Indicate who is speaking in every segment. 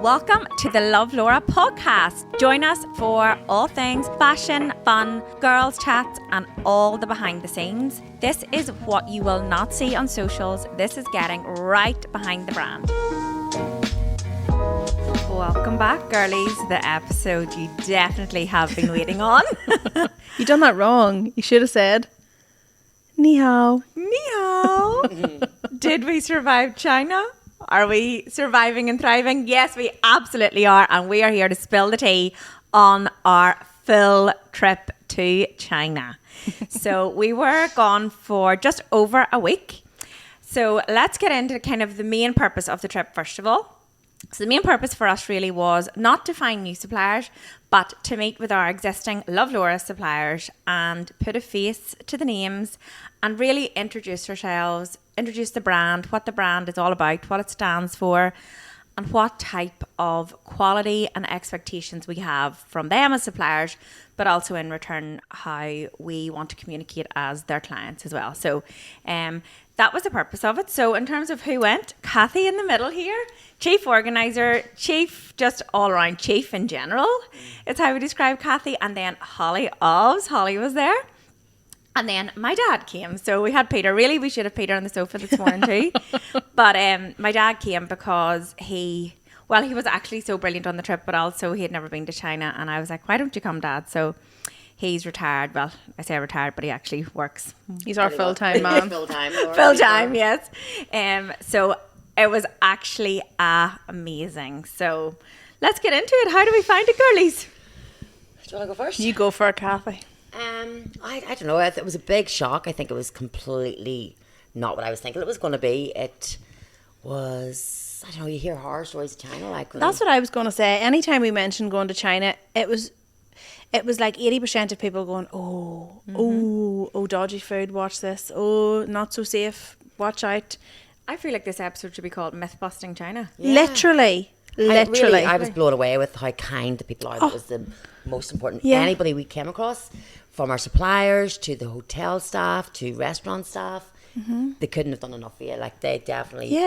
Speaker 1: Welcome to the Love Laura podcast. Join us for all things fashion, fun, girls chats, and all the behind the scenes. This is what you will not see on socials. This is getting right behind the brand. Welcome back, girlies. The episode you definitely have been waiting on.
Speaker 2: You done that wrong. You should have said, Ni hao.
Speaker 1: Ni hao. Did we survive China? Are we surviving and thriving? Yes, we absolutely are. And we are here to spill the tea on our full trip to China. So we were gone for just over a week. So let's get into kind of the main purpose of the trip first of all. So the main purpose for us really was not to find new suppliers, but to meet with our existing Love Laura suppliers and put a face to the names and really introduce ourselves, introduce the brand, what the brand is all about, what it stands for, and what type of quality and expectations we have from them as suppliers, but also in return how we want to communicate as their clients as well. So that was the purpose of it. So in terms of who went, Kathy in the middle here, chief organizer, chief, just all around chief in general. It's how we describe Kathy. And then Holly Oves, Holly was there. And then my dad came. So we had Peter. Really, we should have Peter on the sofa this morning too. But my dad came because he was actually so brilliant on the trip, but also he had never been to China. And I was like, why don't you come, Dad? So he's retired. Well, I say retired, but he actually works.
Speaker 2: He's our full-time man.
Speaker 1: Full-time, yes. So it was actually amazing. So let's get into it. How do we find it, girlies?
Speaker 3: Do you want to go first?
Speaker 2: You go for it, Kathy.
Speaker 3: I don't know. It was a big shock. I think it was completely not what I was thinking it was going to be. It was, I don't know, you hear horror stories of China.
Speaker 2: That's what I was going to say. Anytime we mentioned going to China, it was like 80% of people going, oh, dodgy food, watch this. Oh, not so safe, watch out.
Speaker 1: I feel like this episode should be called Myth Busting China.
Speaker 2: Yeah. Literally.
Speaker 3: I was blown away with how kind the people are. That was the most important.
Speaker 2: Yeah.
Speaker 3: Anybody we came across, from our suppliers to the hotel staff to restaurant staff, they couldn't have done enough for you. Like, they definitely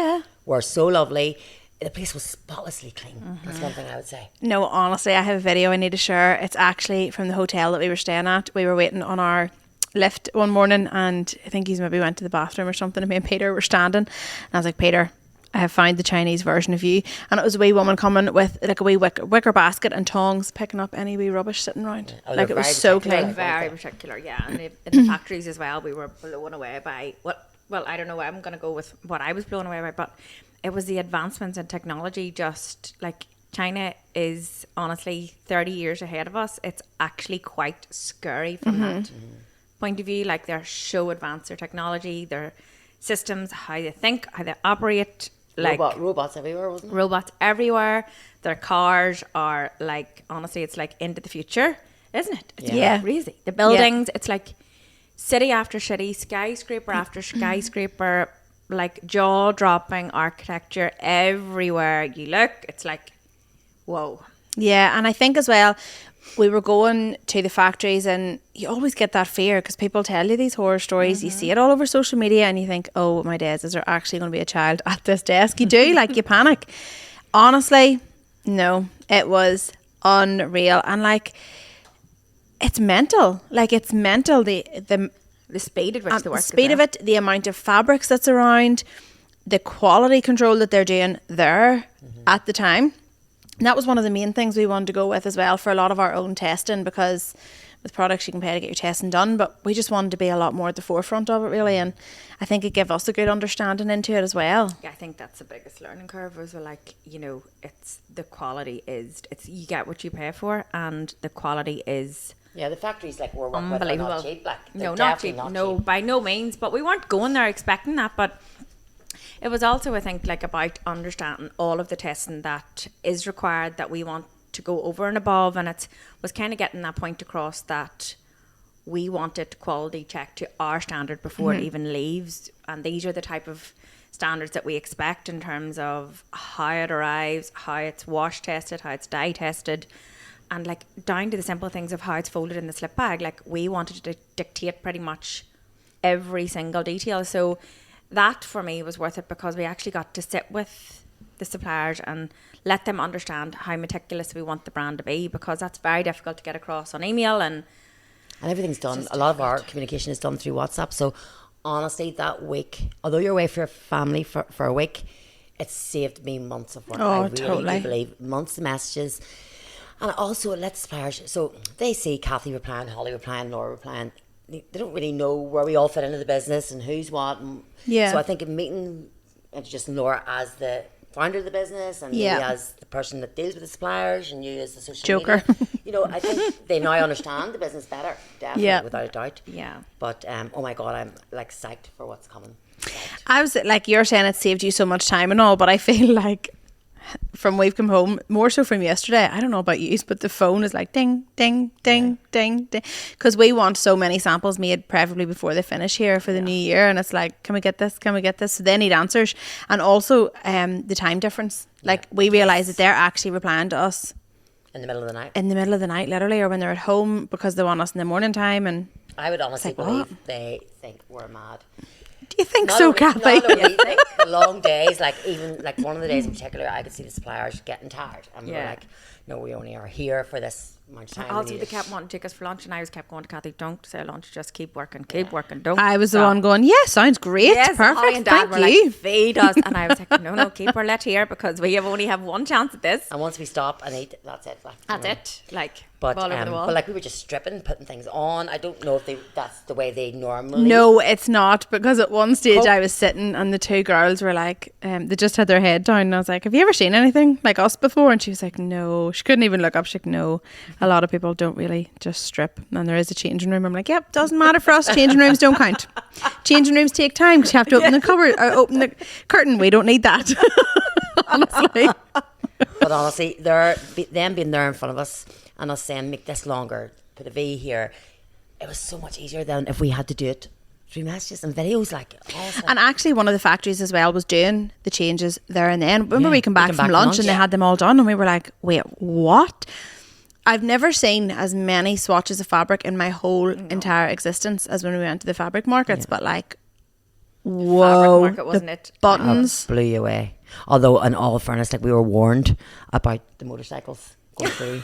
Speaker 3: were so lovely. The place was spotlessly clean. That's one thing I would say.
Speaker 2: No, honestly, I have a video I need to share. It's actually from the hotel that we were staying at. We were waiting on our lift one morning, and I think he's maybe went to the bathroom or something, and me and Peter were standing, and I was like, Peter, I have found the Chinese version of you. And it was a wee woman coming with like a wee wicker basket and tongs, picking up any wee rubbish sitting around. Like, it was so clean.
Speaker 1: Very particular, yeah. And in the factories as well, we were blown away by I don't know, I'm going to go with what I was blown away by, but it was the advancements in technology. Just like, China is honestly 30 years ahead of us. It's actually quite scary from that point of view. Like, they're so advanced, their technology, their systems, how they think, how they operate. Like
Speaker 3: robots everywhere, wasn't it?
Speaker 1: Robots everywhere. Their cars are like, honestly, it's like into the future, isn't it? It's crazy. The buildings, it's like city after city, skyscraper after skyscraper, like jaw-dropping architecture everywhere you look. It's like, whoa.
Speaker 2: Yeah, and I think as well, we were going to the factories, and you always get that fear because people tell you these horror stories. You see it all over social media, and you think, oh my days, is there actually going to be a child at this desk? You do, like, you panic. Honestly, no, it was unreal. And like, it's mental. Like, it's mental. The
Speaker 1: speed at which they work.
Speaker 2: The speed of it, the amount of fabrics that's around, the quality control that they're doing there at the time. And that was one of the main things we wanted to go with as well for a lot of our own testing, because with products you can pay to get your testing done, but we just wanted to be a lot more at the forefront of it, really, and I think it gave us a good understanding into it as well.
Speaker 1: Yeah, I think that's the biggest learning curve, was like, you know, it's the quality is, it's, you get what you pay for, and the quality is...
Speaker 3: Yeah, the factories like we're working with are not cheap. Like,
Speaker 1: no, not cheap. No, by no means, but we weren't going there expecting that, but... It was also, I think, like, about understanding all of the testing that is required, that we want to go over and above, and it was kind of getting that point across that we want it quality checked to our standard before it even leaves, and these are the type of standards that we expect in terms of how it arrives, how it's wash tested, how it's dye tested, and like down to the simple things of how it's folded in the slip bag. Like, we wanted to dictate pretty much every single detail. So that for me was worth it, because we actually got to sit with the suppliers and let them understand how meticulous we want the brand to be, because that's very difficult to get across on email, and
Speaker 3: everything's done. A lot of our communication is done through WhatsApp. So honestly, that week, although you're away for your family for a week, it saved me months of work. I really do believe months of messages. And also it lets suppliers, so they see Kathy replying, Holly replying, Laura replying. They don't really know where we all fit into the business and who's what. And so I think in meeting introducing Laura as the founder of the business and me as the person that deals with the suppliers and you as the social media, you know, I think they now understand the business better, definitely, without a doubt.
Speaker 1: Yeah.
Speaker 3: But oh my God, I'm like psyched for what's coming. Psyched.
Speaker 2: I was like, you're saying it saved you so much time and all, but I feel like from we've come home, more so from yesterday, I don't know about you, but the phone is like ding, ding, ding, ding, ding, because we want so many samples made preferably before they finish here for the new year, and it's like, can we get this, can we get this? So they need answers. And also the time difference, like we realise that they're actually replying to us
Speaker 3: in the middle of the night,
Speaker 2: literally, or when they're at home because they want us in the morning time. And
Speaker 3: I would honestly believe they think we're mad.
Speaker 2: Do you think so, Kathy?
Speaker 3: Not only like long days, like even like one of the days in particular, I could see the suppliers getting tired, and we're like, no, we only are here for this much time.
Speaker 1: Also, they kept wanting to take us for lunch, and I was kept going to Kathy, don't say lunch, just keep working, don't.
Speaker 2: I was the one going, yeah, sounds great, perfect,
Speaker 1: Holly and Dad
Speaker 2: thank
Speaker 1: were
Speaker 2: you.
Speaker 1: like, feed us, and I was like, no, keep her let here, because we only have one chance at this.
Speaker 3: And once we stop and eat, that's it.
Speaker 1: That's it. Like,
Speaker 3: but
Speaker 1: ball over the wall.
Speaker 3: But like we were just stripping, putting things on. I don't know if that's the way they normally.
Speaker 2: No, it's not, because at one stage I was sitting and the two girls were like, they just had their head down, and I was like, have you ever seen anything like us before? And she was like, no. She couldn't even look up. She's like, no, a lot of people don't really just strip, and there is a changing room. I'm like, yep, doesn't matter for us. Changing rooms don't count. Changing rooms take time because you have to open the cupboard, open the curtain. We don't need that. Honestly.
Speaker 3: But honestly, them being there in front of us and us saying, make this longer, put a V here, it was so much easier than if we had to do it through messages and videos. Like, awesome.
Speaker 2: And actually one of the factories as well was doing the changes there and then. Remember we came back from lunch and they had them all done, and we were like, wait, what? I've never seen as many swatches of fabric in my whole entire existence as when we went to the fabric markets, but like, whoa,
Speaker 1: fabric market, wasn't it?
Speaker 2: Buttons
Speaker 3: blew you away. Although in all fairness, like we were warned about the motorcycles going through.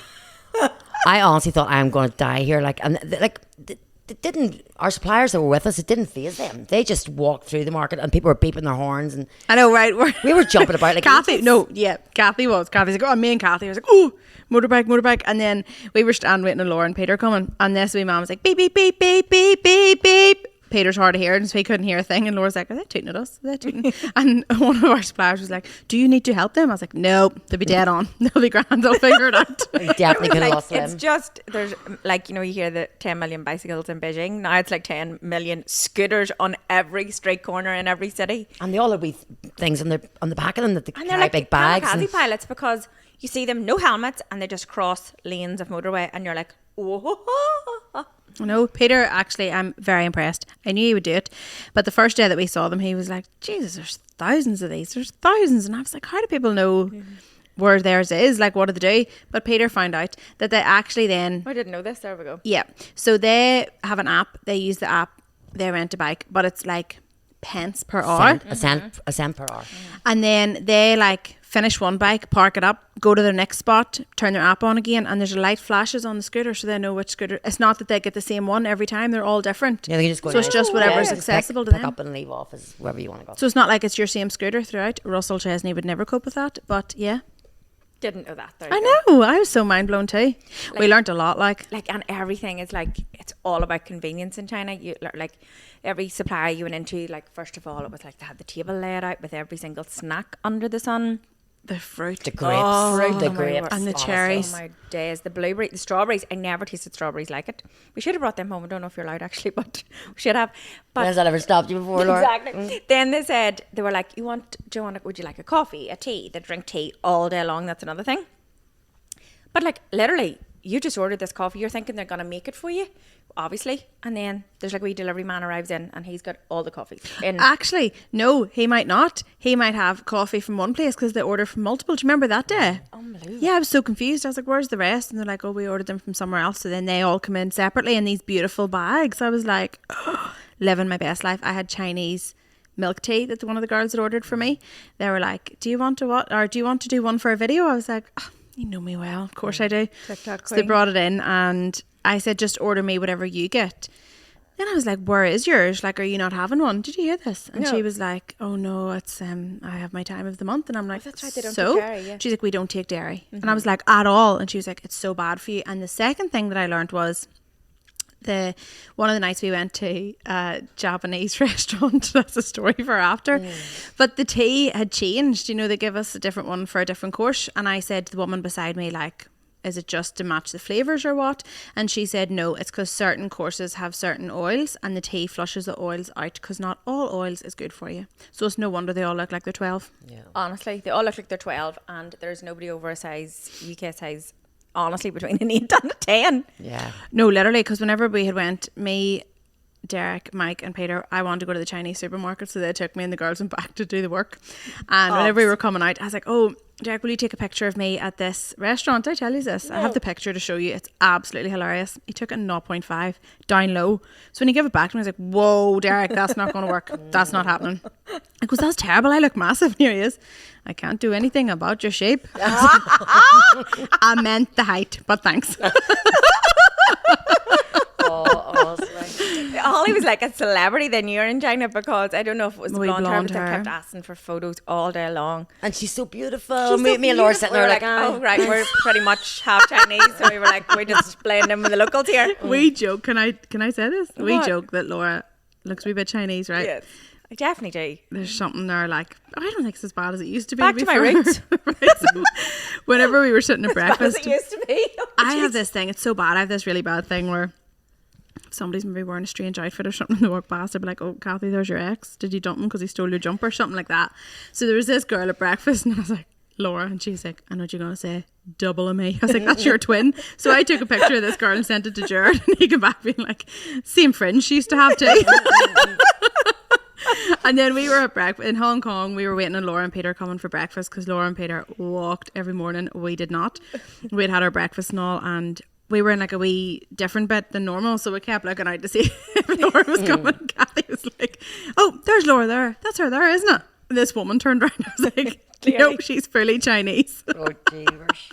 Speaker 3: I honestly thought I'm going to die here. Like, and they didn't. Our suppliers that were with us, it didn't faze them. They just walked through the market, and people were beeping their horns. And
Speaker 2: I know, right?
Speaker 3: We were jumping about like
Speaker 2: Kathy. No, yeah, Kathy's like, oh, me and Kathy was like, oh, motorbike, and then we were standing waiting on Laura and Peter coming, and this wee man was like, beep, beep, beep, beep, beep, beep, beep. Peter's hard of hearing, so he couldn't hear a thing, and Laura's like, are they tooting at us? Are they tooting? And one of our suppliers was like, do you need to help them? I was like, no, they'll be dead on. They'll be grand, they'll figure it out.
Speaker 3: We definitely could have
Speaker 1: Like,
Speaker 3: lost them.
Speaker 1: it's just, there's like, you know, you hear the 10 million bicycles in Beijing. Now it's like 10 million scooters on every street corner in every city.
Speaker 3: And they all have wee things on the back of them that they
Speaker 1: And they're
Speaker 3: carry
Speaker 1: like
Speaker 3: big bags.
Speaker 1: kamikaze
Speaker 3: And
Speaker 1: pilots, because you see them, no helmets, and they just cross lanes of motorway, and you're like, oh.
Speaker 2: No, Peter, actually, I'm very impressed. I knew he would do it. But the first day that we saw them, he was like, Jesus, there's thousands of these. There's thousands. And I was like, how do people know where theirs is? Like, what do they do? But Peter found out that they actually then...
Speaker 1: I didn't know this. There we go.
Speaker 2: Yeah. So they have an app. They use the app. They rent a bike. But it's like pence per hour.
Speaker 3: a cent per hour.
Speaker 2: And then they like finish one bike, park it up, go to their next spot, turn their app on again, and there's a light flashes on the scooter, so they know which scooter. It's not that they get the same one every time, they're all different.
Speaker 3: Yeah, they can just go
Speaker 2: so it's just whatever's
Speaker 3: just
Speaker 2: accessible to
Speaker 3: pick
Speaker 2: them.
Speaker 3: up and leave off as wherever you want to go.
Speaker 2: So it's not like it's your same scooter throughout. Russell Chesney would never cope with that, but yeah.
Speaker 1: Didn't know that.
Speaker 2: I know, I was so mind blown too. We learnt a lot, like
Speaker 1: and everything is like, it's all about convenience in China. You like every supplier you went into, like, first of all, it was like they had the table laid out with every single snack under the sun.
Speaker 2: the fruit,
Speaker 3: the grapes,
Speaker 1: the
Speaker 3: grapes,
Speaker 2: and the
Speaker 3: honestly.
Speaker 2: cherries.
Speaker 1: Oh my days, the blueberry, the strawberries. I never tasted strawberries like it. We should have brought them home. I don't know if you're allowed actually, but we should have. But
Speaker 3: Has that ever stopped you before, Laura?
Speaker 1: exactly. Then they said, they were like, would you like a coffee, a tea? They drink tea all day long. That's another thing. But like literally, you just ordered this coffee. You're thinking they're gonna make it for you, obviously, and then there's like a wee delivery man arrives in, and he's got all the coffees.
Speaker 2: Actually, no, he might not. He might have coffee from one place because they order from multiple. Do you remember that day?
Speaker 1: Unbelievable.
Speaker 2: Yeah, I was so confused. I was like, where's the rest? And they're like, oh, we ordered them from somewhere else. So then they all come in separately in these beautiful bags. I was like, living my best life. I had Chinese milk tea that one of the girls had ordered for me. They were like, do you want to do one for a video? I was like, oh, you know me well, of course I do.
Speaker 1: TikTok
Speaker 2: So they
Speaker 1: queen.
Speaker 2: brought it in and I said, just order me whatever you get. Then I was like, where is yours? Like, are you not having one? Did you hear this? And
Speaker 1: No.
Speaker 2: she was like, oh no, it's I have my time of the month. And I'm like,
Speaker 1: that's right, they don't
Speaker 2: so?
Speaker 1: take dairy, yeah.
Speaker 2: She's like, we don't take dairy. And I was like, at all? And she was like, it's so bad for you. And the second thing that I learned was one of the nights we went to a Japanese restaurant. That's a story for after. But the tea had changed. You know, they give us a different one for a different course. And I said to the woman beside me, like, is it just to match the flavours or what? And she said, no, it's because certain courses have certain oils and the tea flushes the oils out because not all oils is good for you. So it's no wonder they all look like they're 12.
Speaker 3: Yeah.
Speaker 1: Honestly, they all look like they're 12 and there's nobody over a size, UK size, honestly, between an 8 and a 10.
Speaker 3: Yeah.
Speaker 2: No, literally, because whenever we had went, me, Derek, Mike and Peter, I wanted to go to the Chinese supermarket, so they took me and the girls went back to do the work. And whenever we were coming out, I was like, oh, Derek, will you take a picture of me at this restaurant? I tell you this. I have the picture to show you. It's absolutely hilarious. He took it 0.5 down low. So when he gave it back to me, I was like, whoa, Derek, that's not going to work. That's not happening. I goes, that's terrible. I look massive. Here he is. I can't do anything about your shape. I meant the height, but thanks.
Speaker 1: Holly was like a celebrity then you're in China because I don't know if it was the
Speaker 2: Wee
Speaker 1: blonde hair,
Speaker 2: blonde
Speaker 1: but they
Speaker 2: hair.
Speaker 1: kept asking for photos all day long.
Speaker 3: And she's so beautiful.
Speaker 1: She's so
Speaker 3: Me and Laura
Speaker 1: beautiful.
Speaker 3: sitting there
Speaker 1: We were
Speaker 3: like,
Speaker 1: oh right, we're pretty much half Chinese, so we were like, we're just blending in with the locals here.
Speaker 2: We joke. Can I say this? We
Speaker 1: What?
Speaker 2: joke that Laura looks a wee bit Chinese, right?
Speaker 1: Yes, I definitely do.
Speaker 2: There's something there like, I don't think it's as bad as it used to be.
Speaker 1: Back to my
Speaker 2: before.
Speaker 1: roots.
Speaker 2: Right, so whenever we were sitting at
Speaker 1: As
Speaker 2: breakfast,
Speaker 1: it used to be.
Speaker 2: I have this thing. It's so bad. I have this really bad thing where if somebody's maybe wearing a strange outfit or something and they walk past, I'd be like, oh, Kathy, there's your ex. Did you dump him because he stole your jumper? Something like that. So there was this girl at breakfast and I was like, Laura, and she's like, I know what you're going to say, double of me. I was like, that's your twin. So I took a picture of this girl and sent it to Jared and he came back being like, same friend she used to have too. And then we were at breakfast in Hong Kong. We were waiting on Laura and Peter coming for breakfast because Laura and Peter walked every morning. We did not. We'd had our breakfast and all, and we were in like a wee different bit than normal, so we kept looking out to see if Laura was coming. Kathy was like, oh, there's Laura there. That's her there, isn't it? And this woman turned around and I was like, no, she's fully Chinese.
Speaker 3: oh, jeevers.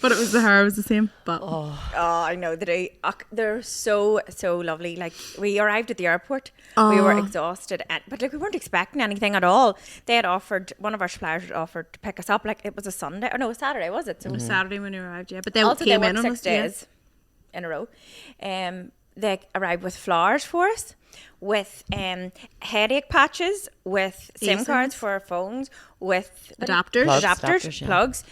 Speaker 2: But it was the hair was the same. But
Speaker 1: Oh, I know they do. They're so lovely. Like we arrived at the airport, we were exhausted, but like we weren't expecting anything at all. They had offered, one of our suppliers had offered to pick us up. Like it was a Sunday, or no, a Saturday, was it? So
Speaker 2: it was Saturday when we arrived, yeah. But they
Speaker 1: also
Speaker 2: came
Speaker 1: they
Speaker 2: in
Speaker 1: worked
Speaker 2: on
Speaker 1: 6
Speaker 2: us, yeah.
Speaker 1: days in a row. They arrived with flowers for us, with headache patches, with SIM
Speaker 2: Earphones.
Speaker 1: cards for our phones, with
Speaker 2: Adapters.
Speaker 3: Adapters, yeah.
Speaker 1: plugs.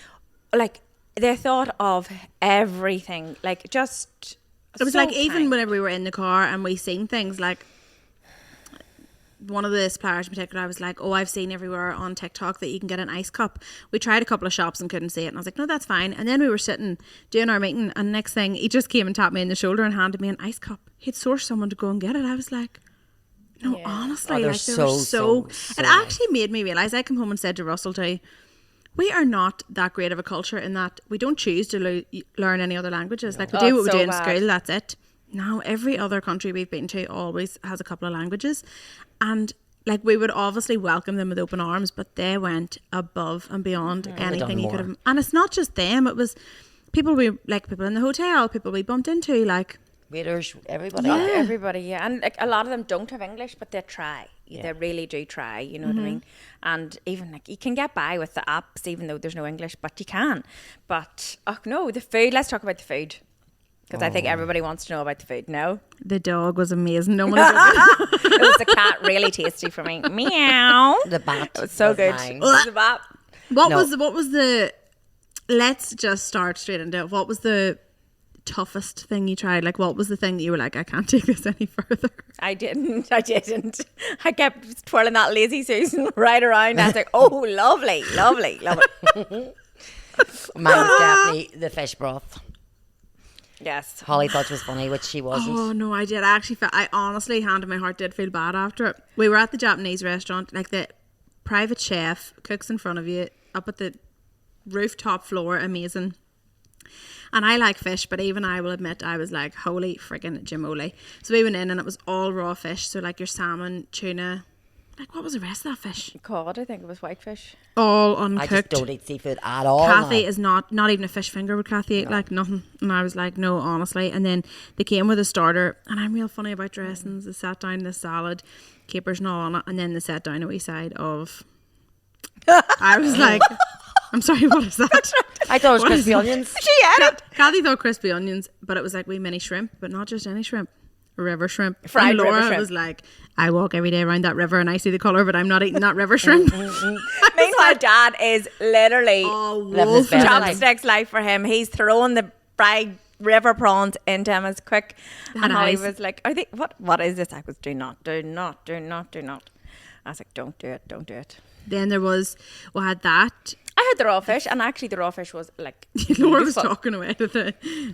Speaker 1: Like they thought of everything. Like just.
Speaker 2: It was
Speaker 1: so
Speaker 2: like even
Speaker 1: kind.
Speaker 2: whenever we were in the car and we seen things like one of the suppliers in particular, I was like, oh, I've seen everywhere on TikTok that you can get an ice cup. We tried a couple of shops and couldn't see it. And I was like, no, that's fine. And then we were sitting doing our meeting and next thing he just came and tapped me in the shoulder and handed me an ice cup. He'd sourced someone to go and get it. I was like, no,
Speaker 1: Yeah.
Speaker 2: honestly,
Speaker 3: Oh, they're
Speaker 2: like they were
Speaker 3: so
Speaker 2: it actually made me realise, I come home and said to Russell too, we are not that great of a culture in that we don't choose to learn any other languages. Like we
Speaker 1: Oh,
Speaker 2: do what
Speaker 1: it's
Speaker 2: we
Speaker 1: so
Speaker 2: do in
Speaker 1: bad.
Speaker 2: school, that's it. Now every other country we've been to always has a couple of languages, and like we would obviously welcome them with open arms, but they went above and beyond anything you could
Speaker 3: more.
Speaker 2: have. And it's not just them; it was people people in the hotel, people we bumped into, like.
Speaker 3: Waiters, everybody.
Speaker 2: Yeah.
Speaker 1: Everybody, yeah, and like a lot of them don't have English, but they try. They really do try. You know what I mean? And even like you can get by with the apps, even though there's no English, but you can. But oh no, the food. Let's talk about the food because I think everybody wants to know about the food. No,
Speaker 2: The dog was amazing. No one ever
Speaker 1: it was the cat really tasty for me. Meow.
Speaker 3: The bat.
Speaker 1: It was so good.
Speaker 3: mine.
Speaker 1: It was a bat.
Speaker 2: What
Speaker 3: No.
Speaker 2: was the let's just start straight into it. What was the toughest thing you tried? Like what was the thing that you were like, I can't take this any further?
Speaker 1: I didn't. I kept twirling that lazy Susan right around. I was like, oh, lovely, lovely, lovely.
Speaker 3: Mine was definitely the fish broth.
Speaker 1: Yes.
Speaker 3: Holly thought it was funny, which she wasn't.
Speaker 2: Oh no, I did. I actually felt, I honestly, hand on my heart, did feel bad after it. We were at the Japanese restaurant, like the private chef cooks in front of you up at the rooftop floor, amazing. And I like fish, but even I will admit I was like, holy friggin' jamoli. So we went in and it was all raw fish. So like your salmon, tuna, like, what was the rest of that fish?
Speaker 1: Cod, I think it was whitefish.
Speaker 2: All
Speaker 3: I
Speaker 2: uncooked.
Speaker 3: just don't eat seafood at all.
Speaker 2: Kathy
Speaker 3: now.
Speaker 2: is not even a fish finger would Kathy eat, like nothing. And I was like, no, honestly. And then they came with a starter, and I'm real funny about dressings. They sat down the salad, capers and all on it, and then they sat down a wee side of. I was like, I'm sorry, what is that?
Speaker 3: I thought it was
Speaker 2: What is
Speaker 3: crispy
Speaker 2: that?
Speaker 3: onions.
Speaker 1: She ate it.
Speaker 2: Kathy thought crispy onions, but it was like wee mini shrimp, but not just any shrimp. River shrimp.
Speaker 1: Fried
Speaker 2: and Laura
Speaker 1: river shrimp.
Speaker 2: was like, I walk every day around that river and I see the colour, but I'm not eating that river shrimp.
Speaker 1: Meanwhile, Dad is literally
Speaker 3: Living his best life.
Speaker 1: chopsticks life for him. He's throwing the fried river prawns into him as quick. And Holly
Speaker 2: eyes.
Speaker 1: was like, "Are they what is this?" I was, do not. I was like, don't do it.
Speaker 2: Then there was, we had that.
Speaker 1: I had the raw fish, and actually the raw fish was like
Speaker 2: Laura was
Speaker 1: beautiful.
Speaker 2: talking away to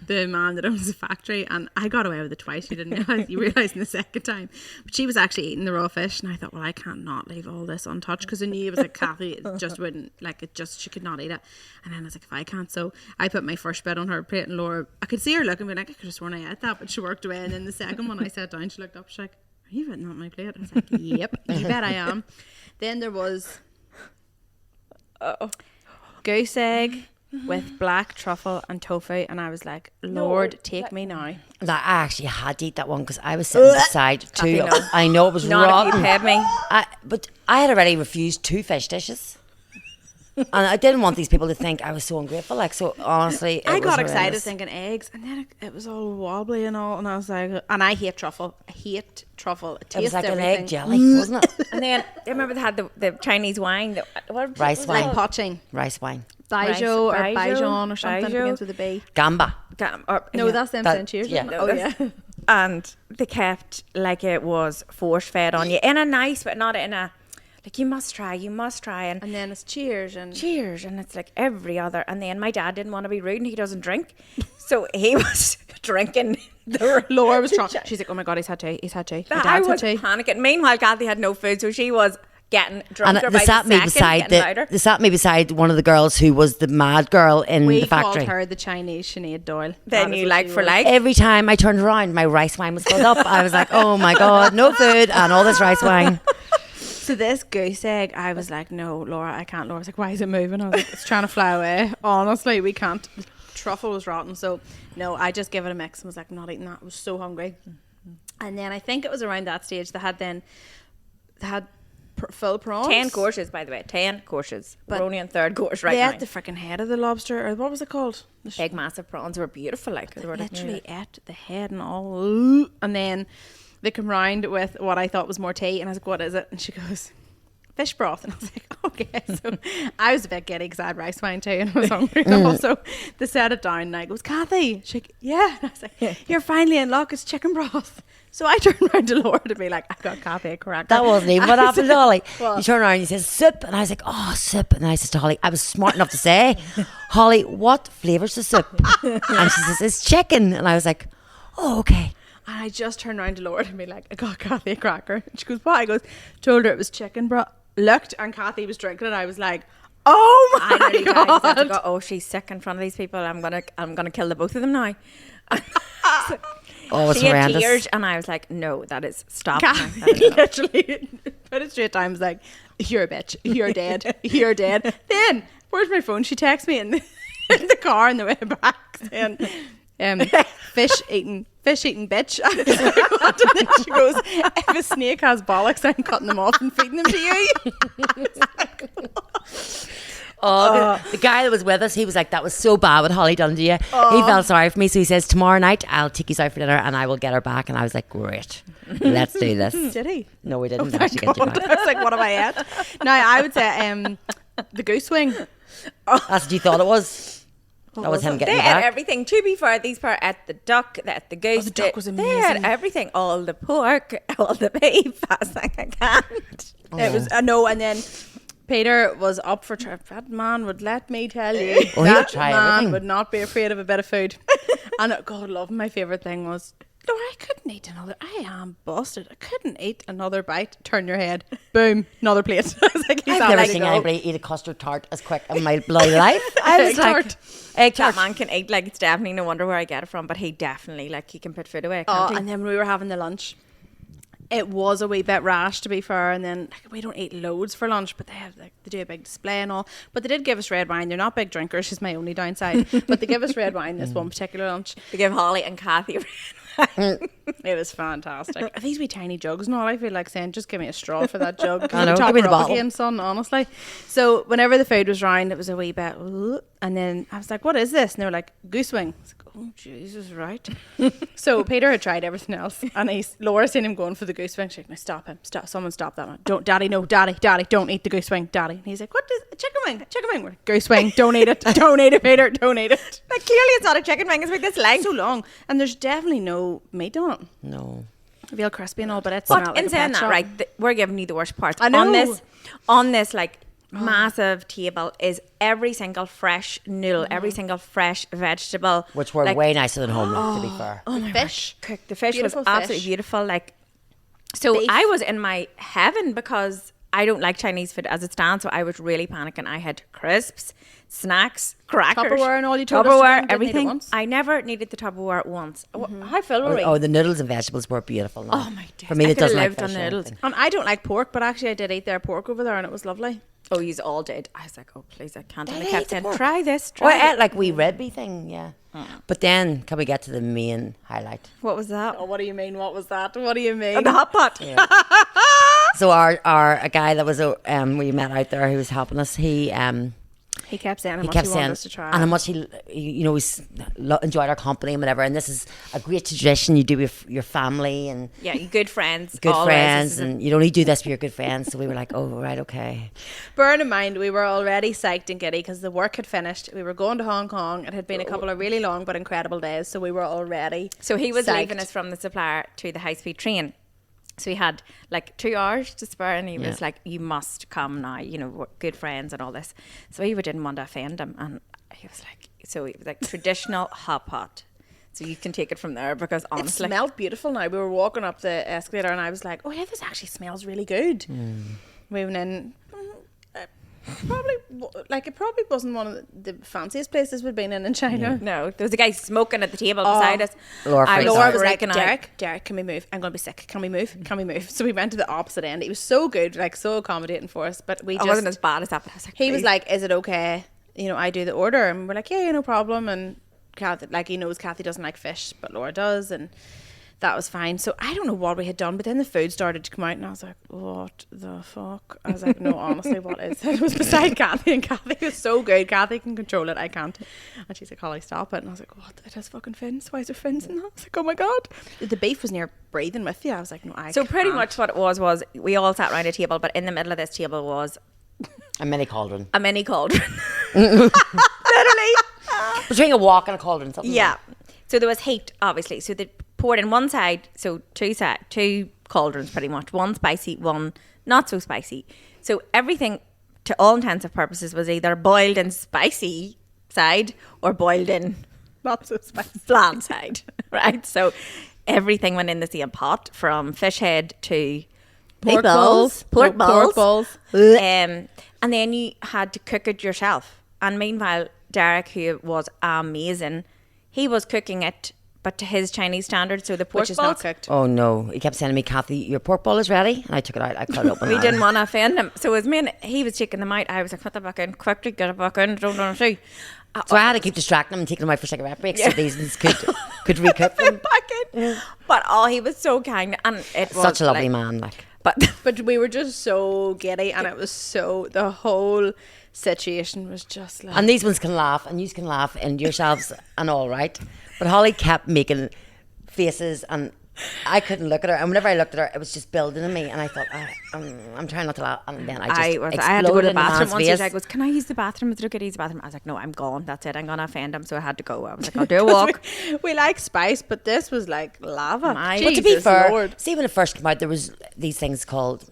Speaker 2: the man that owns the factory, and I got away with it twice. You didn't realise. You realised in the second time. But she was actually eating the raw fish, and I thought, well, I can't not leave all this untouched, because I knew it was like Kathy it just wouldn't, like, she could not eat it. And then I was like, if I can't, so I put my first bit on her plate, and Laura, I could see her looking, being like, I could have sworn I ate that, but she worked away. And then the second one I sat down, she looked up, she's like, are you eating on my plate? I was like, yep, you bet I am. Then there was goose egg with black truffle and tofu, and I was like, Lord, take me now.
Speaker 3: Like, I actually had to eat that one because I was sitting beside two.
Speaker 1: no.
Speaker 3: I know it was
Speaker 1: Not if you
Speaker 3: rotten.
Speaker 1: paid me.
Speaker 3: But I had already refused 2 fish dishes. And I didn't want these people to think I was so ungrateful. Like, so honestly, it
Speaker 2: I
Speaker 3: was
Speaker 2: got excited
Speaker 3: horrendous.
Speaker 2: thinking eggs, and then it was all wobbly and all, and I was like, and I hate truffle. I hate truffle. It
Speaker 3: It was
Speaker 2: tastes
Speaker 3: like an
Speaker 2: everything.
Speaker 3: egg jelly, wasn't it?
Speaker 1: And then I remember they had the Chinese wine. What
Speaker 3: Rice
Speaker 1: was
Speaker 3: wine.
Speaker 1: it
Speaker 2: Like
Speaker 1: called?
Speaker 2: poching.
Speaker 3: Rice wine.
Speaker 2: Baijiu or
Speaker 1: Baijiu,
Speaker 2: Baijiu or something.
Speaker 1: Baijiu.
Speaker 2: Begins with a B.
Speaker 3: Gamba.
Speaker 2: No,
Speaker 1: Yeah.
Speaker 2: that's them
Speaker 3: That-
Speaker 2: saying cheers.
Speaker 3: yeah.
Speaker 2: isn't it?
Speaker 1: No,
Speaker 2: Oh
Speaker 1: that's-
Speaker 2: yeah.
Speaker 1: And they kept like it was force fed on you in a nice, but not in a like you must try, and
Speaker 2: And then it's cheers and
Speaker 1: cheers, and it's like every other. And then my dad didn't want to be rude, and he doesn't drink, so he was drinking.
Speaker 2: Laura was trying. She's like, oh my god, he's had tea. He's had tea. My
Speaker 1: I
Speaker 2: dad's
Speaker 1: was
Speaker 2: had tea.
Speaker 1: panicking. Meanwhile, Kathy had no food, so she was getting drunker
Speaker 3: And
Speaker 1: by
Speaker 3: they
Speaker 1: the
Speaker 3: sat me
Speaker 1: second,
Speaker 3: beside
Speaker 1: getting louder.
Speaker 3: they sat me beside one of the girls who was the mad girl in
Speaker 2: We
Speaker 3: the
Speaker 2: called
Speaker 3: factory.
Speaker 2: her the Chinese Sinead Doyle.
Speaker 1: Then
Speaker 2: That is
Speaker 1: you
Speaker 2: what
Speaker 1: like
Speaker 2: she
Speaker 1: for
Speaker 2: was.
Speaker 1: like.
Speaker 3: Every time I turned around, my rice wine was filled up. I was like, oh my God, no food and all this rice wine.
Speaker 2: So this goose egg, I was like, no, Laura, I can't. Laura was like, why is it moving? I was like, it's trying to fly away. Honestly, we can't. The truffle was rotten. So, no, I just gave it a mix and was like, I'm not eating that. I was so hungry. And then I think it was around that stage they had full prawns.
Speaker 1: 10 courses, by the way. 10 courses.
Speaker 2: But
Speaker 1: We're only on third course right
Speaker 2: They
Speaker 1: now.
Speaker 2: ate the freaking head of the lobster, or what was it called? The
Speaker 1: Big massive prawns were beautiful. Like
Speaker 2: They
Speaker 1: they were like,
Speaker 2: literally ate the head and all. And then they come round with what I thought was more tea, and I was like, what is it? And she goes, fish broth. And I was like, okay. So I was a bit giddy because I had rice wine too, and I was hungry. Also, they set it down, and I goes, Kathy. She's like, yeah. And I was like, you're finally in luck. It's chicken broth. So I turned around to Laura to be like, I got Kathy a cracker.
Speaker 3: That wasn't even what
Speaker 2: I
Speaker 3: happened
Speaker 2: said,
Speaker 3: to Holly.
Speaker 2: What?
Speaker 3: You turn around and you says soup, and I was like, oh, soup. And I says to Holly, I was smart enough to say, Holly, what flavour's the soup? And she says, it's chicken. And I was like, oh, okay.
Speaker 2: And I just turned around to Laura to be like, I got Kathy a cracker. And she goes, what? I goes, told her it was chicken broth. Looked, and Kathy was drinking it. I was like, oh
Speaker 1: I
Speaker 2: my
Speaker 1: nearly died. I had to
Speaker 2: God.
Speaker 1: go, oh, she's sick in front of these people. I'm gonna kill the both of them now.
Speaker 3: Oh, it's
Speaker 1: She had
Speaker 3: horrendous.
Speaker 1: tears, and I was like, no, that is stop.
Speaker 2: Kathy
Speaker 1: now. That is enough.
Speaker 2: literally put it straight times like, you're a bitch, you're dead, you're dead. Then, where's my phone? She texts me in the car on the way back saying, fish eating bitch. I was like, what? And then she goes, if a snake has bollocks, I'm cutting them off and feeding them to you.
Speaker 3: Oh, the guy that was with us, he was like, that was so bad what Holly done to you. He felt sorry for me, so he says, tomorrow night I'll take you out for dinner and I will get her back. And I was like, great, let's do this.
Speaker 2: Did he?
Speaker 3: No, we didn't
Speaker 2: Thank
Speaker 3: actually get you
Speaker 2: God.
Speaker 3: back.
Speaker 2: I was like, what have I had? Now, I would say the goose wing.
Speaker 3: That's what you thought it was. That was him
Speaker 1: They
Speaker 3: getting you
Speaker 1: had
Speaker 3: back.
Speaker 1: everything. To be fair, these part at the duck, at the goose.
Speaker 2: the duck was
Speaker 1: They had
Speaker 2: amazing.
Speaker 1: everything. All the pork, all the beef. I was like, I can't.
Speaker 2: It was no, and then Peter was up for that man would let me tell you
Speaker 3: Oh, he'll
Speaker 2: that
Speaker 3: try
Speaker 2: man
Speaker 3: everything.
Speaker 2: would not be afraid of a bit of food. And God love my favorite thing was, Laura, I couldn't eat another. I am busted. I couldn't eat another bite. Turn your head. Boom, another plate. I was like, he's
Speaker 3: I've
Speaker 2: not
Speaker 3: never
Speaker 2: ready to
Speaker 3: seen
Speaker 2: go.
Speaker 3: anybody eat a custard tart as quick in my bloody life. I was
Speaker 2: Egg
Speaker 3: like,
Speaker 2: tart.
Speaker 3: egg
Speaker 1: That
Speaker 3: tart.
Speaker 1: man can eat. Like, it's definitely no wonder where I get it from. But he definitely, like, he can put food away.
Speaker 2: Oh,
Speaker 1: Can't he?
Speaker 2: and then when we were having the lunch, It was a wee bit rash, to be fair, and then like, we don't eat loads for lunch, but they do a big display and all. But they did give us red wine. They're not big drinkers, is my only downside. But they give us red wine this one particular lunch.
Speaker 1: They give Holly and Kathy red wine.
Speaker 2: It was fantastic. Are these wee tiny jugs now? I feel like saying, just give me a straw for that jug.
Speaker 3: I know,
Speaker 2: Top
Speaker 3: give me
Speaker 2: her
Speaker 3: the
Speaker 2: up
Speaker 3: bottle.
Speaker 2: again, son, honestly. So whenever the food was round, it was a wee bit, "Ugh," and then I was like, what is this? And they were like, goose wing. I was like, oh, Jesus, right. So Peter had tried everything else, and Laura seen him going for the goose wing. She's like, no, stop him. Stop. Someone stop that one. Don't, Daddy, no, Daddy, don't eat the goose wing, Daddy. And he's like, what is a chicken wing? A chicken wing. We're like, goose wing. Don't eat it. Don't eat it, Peter. Don't eat it.
Speaker 1: Like, clearly it's not a chicken wing. It's like this length.
Speaker 2: So long. And there's definitely no meat on it.
Speaker 3: No.
Speaker 2: Real crispy and all, but it's
Speaker 1: But in saying that, right, we're giving you the worst part.
Speaker 2: I know.
Speaker 1: On this like massive table is every single fresh noodle, every single fresh vegetable.
Speaker 3: Which were
Speaker 1: like,
Speaker 3: way nicer than home, to be fair.
Speaker 1: Oh my
Speaker 2: Fish.
Speaker 1: gosh, cooked. The fish
Speaker 2: Beautiful
Speaker 1: was absolutely
Speaker 2: fish.
Speaker 1: beautiful. Like, so
Speaker 2: Beef.
Speaker 1: I was in my heaven because I don't like Chinese food as it stands. So I was really panicking. I had crisps, snacks, crackers,
Speaker 2: Tupperware and all you told us to bring,
Speaker 1: Tupperware,
Speaker 2: didn't need it
Speaker 1: everything.
Speaker 2: once?
Speaker 1: I never needed the Tupperware once. How full were we?
Speaker 3: Oh, the noodles and vegetables were beautiful. Now.
Speaker 1: Oh, my days.
Speaker 3: For me,
Speaker 1: I
Speaker 3: that
Speaker 1: could have
Speaker 3: doesn't like
Speaker 1: lived on
Speaker 3: fish or
Speaker 1: noodles.
Speaker 3: anything.
Speaker 2: And I don't like pork, but actually I did eat their pork over there and it was lovely.
Speaker 1: Oh, you all did. I was like, oh, please, I can't. And I
Speaker 3: Did I
Speaker 1: kept
Speaker 3: eat the
Speaker 1: saying,
Speaker 3: pork?
Speaker 1: try this,
Speaker 3: Oh, I
Speaker 1: try
Speaker 3: ate like wee ribby thing, yeah. But then, can we get to the main highlight?
Speaker 1: What was that?
Speaker 2: Oh, what do you mean? What was that? What do you mean?
Speaker 1: The hot pot.
Speaker 3: So our a guy that was we met out there who was helping us, he
Speaker 2: kept saying how
Speaker 3: he
Speaker 2: much
Speaker 3: kept
Speaker 2: he
Speaker 3: saying
Speaker 2: wanted us to try.
Speaker 3: and how much he enjoyed our company and whatever. And this is a great tradition you do with your family and
Speaker 1: Yeah, you good friends.
Speaker 3: good
Speaker 1: always.
Speaker 3: friends,
Speaker 1: This is
Speaker 3: and you only do this with your good friends. So we were like, oh right, okay.
Speaker 2: Bearing in mind, we were already psyched and giddy because the work had finished. We were going to Hong Kong. It had been a couple of really long but incredible days, so we were already
Speaker 1: So he was
Speaker 2: psyched.
Speaker 1: leaving us from the supplier to the high speed train. So he had like 2 hours to spare, and he was like, "You must come now. You know, we're good friends and all this." So we didn't want to offend him, and he was like, traditional hot pot. So you can take it from there because
Speaker 2: It
Speaker 1: honestly,
Speaker 2: smelled beautiful now. We were walking up the escalator and I was like, oh yeah, this actually smells really good. Moving in, it probably wasn't one of the fanciest places we'd been in China.
Speaker 1: no, there was a guy smoking at the table beside us.
Speaker 3: Laura
Speaker 1: I
Speaker 3: freaked
Speaker 2: Laura
Speaker 3: out.
Speaker 2: was like,
Speaker 1: freaking out.
Speaker 2: Derek, can we move? I'm going to be sick. Can we move? Can we move? So we went to the opposite end. He was so good, like so accommodating for us. But we
Speaker 1: It
Speaker 2: just,
Speaker 1: wasn't as bad as that, but I was like,
Speaker 2: he was
Speaker 1: "Please."
Speaker 2: like, is it okay? You know, I do the order. And we're like, yeah, no problem. And Kathy, like, he knows Kathy doesn't like fish, but Laura does. And that was fine. So I don't know what we had done, but then the food started to come out and I was like, what the fuck? I was like, no, honestly, what is it? It was beside Kathy and Kathy was so good. Kathy can control it. I can't. And she's like, Holly, stop it. And I was like, what? It has fucking fins. Why is there fins in that? I was like, oh my God. The beef was near breathing with you. I was like, no, I
Speaker 1: So pretty
Speaker 2: can't.
Speaker 1: much what it was we all sat around a table, but in the middle of this table was
Speaker 3: A mini cauldron.
Speaker 1: a mini cauldron. Literally.
Speaker 3: Between a wok and a cauldron, something.
Speaker 1: Yeah. So there was heat, obviously. So they poured in one side, so two cauldrons pretty much. One spicy, one not so spicy. So everything, to all intents and purposes, was either boiled in spicy side or boiled in
Speaker 2: Not so spicy.
Speaker 1: bland side, right? So everything went in the same pot, from fish head to
Speaker 2: Pork
Speaker 1: meatballs,
Speaker 2: balls.
Speaker 1: pork
Speaker 2: No, pork
Speaker 1: balls.
Speaker 2: balls.
Speaker 1: And then you had to cook it yourself. And meanwhile, Derek, who was amazing, he was cooking it, but to his Chinese standards. So the pork
Speaker 2: Which is
Speaker 1: balls,
Speaker 2: not cooked.
Speaker 3: Oh no, he kept saying to me, Kathy, your pork ball is ready, and I took it out. I cut it open.
Speaker 1: we didn't want to offend him. So as me and he was taking them out, I was like, put that back in, quickly, get it back in, don't want to see.
Speaker 3: So I had to keep distracting them and taking them out for cigarette breaks so these ones could recook them.
Speaker 1: Back in. But he was so kind, and it was
Speaker 3: Such a lovely
Speaker 1: like,
Speaker 3: man, like.
Speaker 1: But
Speaker 2: But we were just so giddy and it was so, the whole situation was just like,
Speaker 3: And these ones can laugh, and you can laugh and yourselves and all right. But Holly kept making faces, and I couldn't look at her. And whenever I looked at her, it was just building in me. And I thought, I'm trying not to laugh. And then I just
Speaker 1: I had to go
Speaker 3: exploded
Speaker 1: to the
Speaker 3: in the man's
Speaker 1: bathroom once.
Speaker 3: face.
Speaker 1: He goes, "Can I use the bathroom? It's okay to use the bathroom." I was like, "No, I'm gone. That's it. I'm gonna offend him." So I had to go. I was like, "I'll do a walk."
Speaker 2: we like spice, but this was like lava.
Speaker 1: My-
Speaker 3: But to be
Speaker 2: Jesus
Speaker 3: fair,
Speaker 2: Lord.
Speaker 3: see when it first came out, there was these things called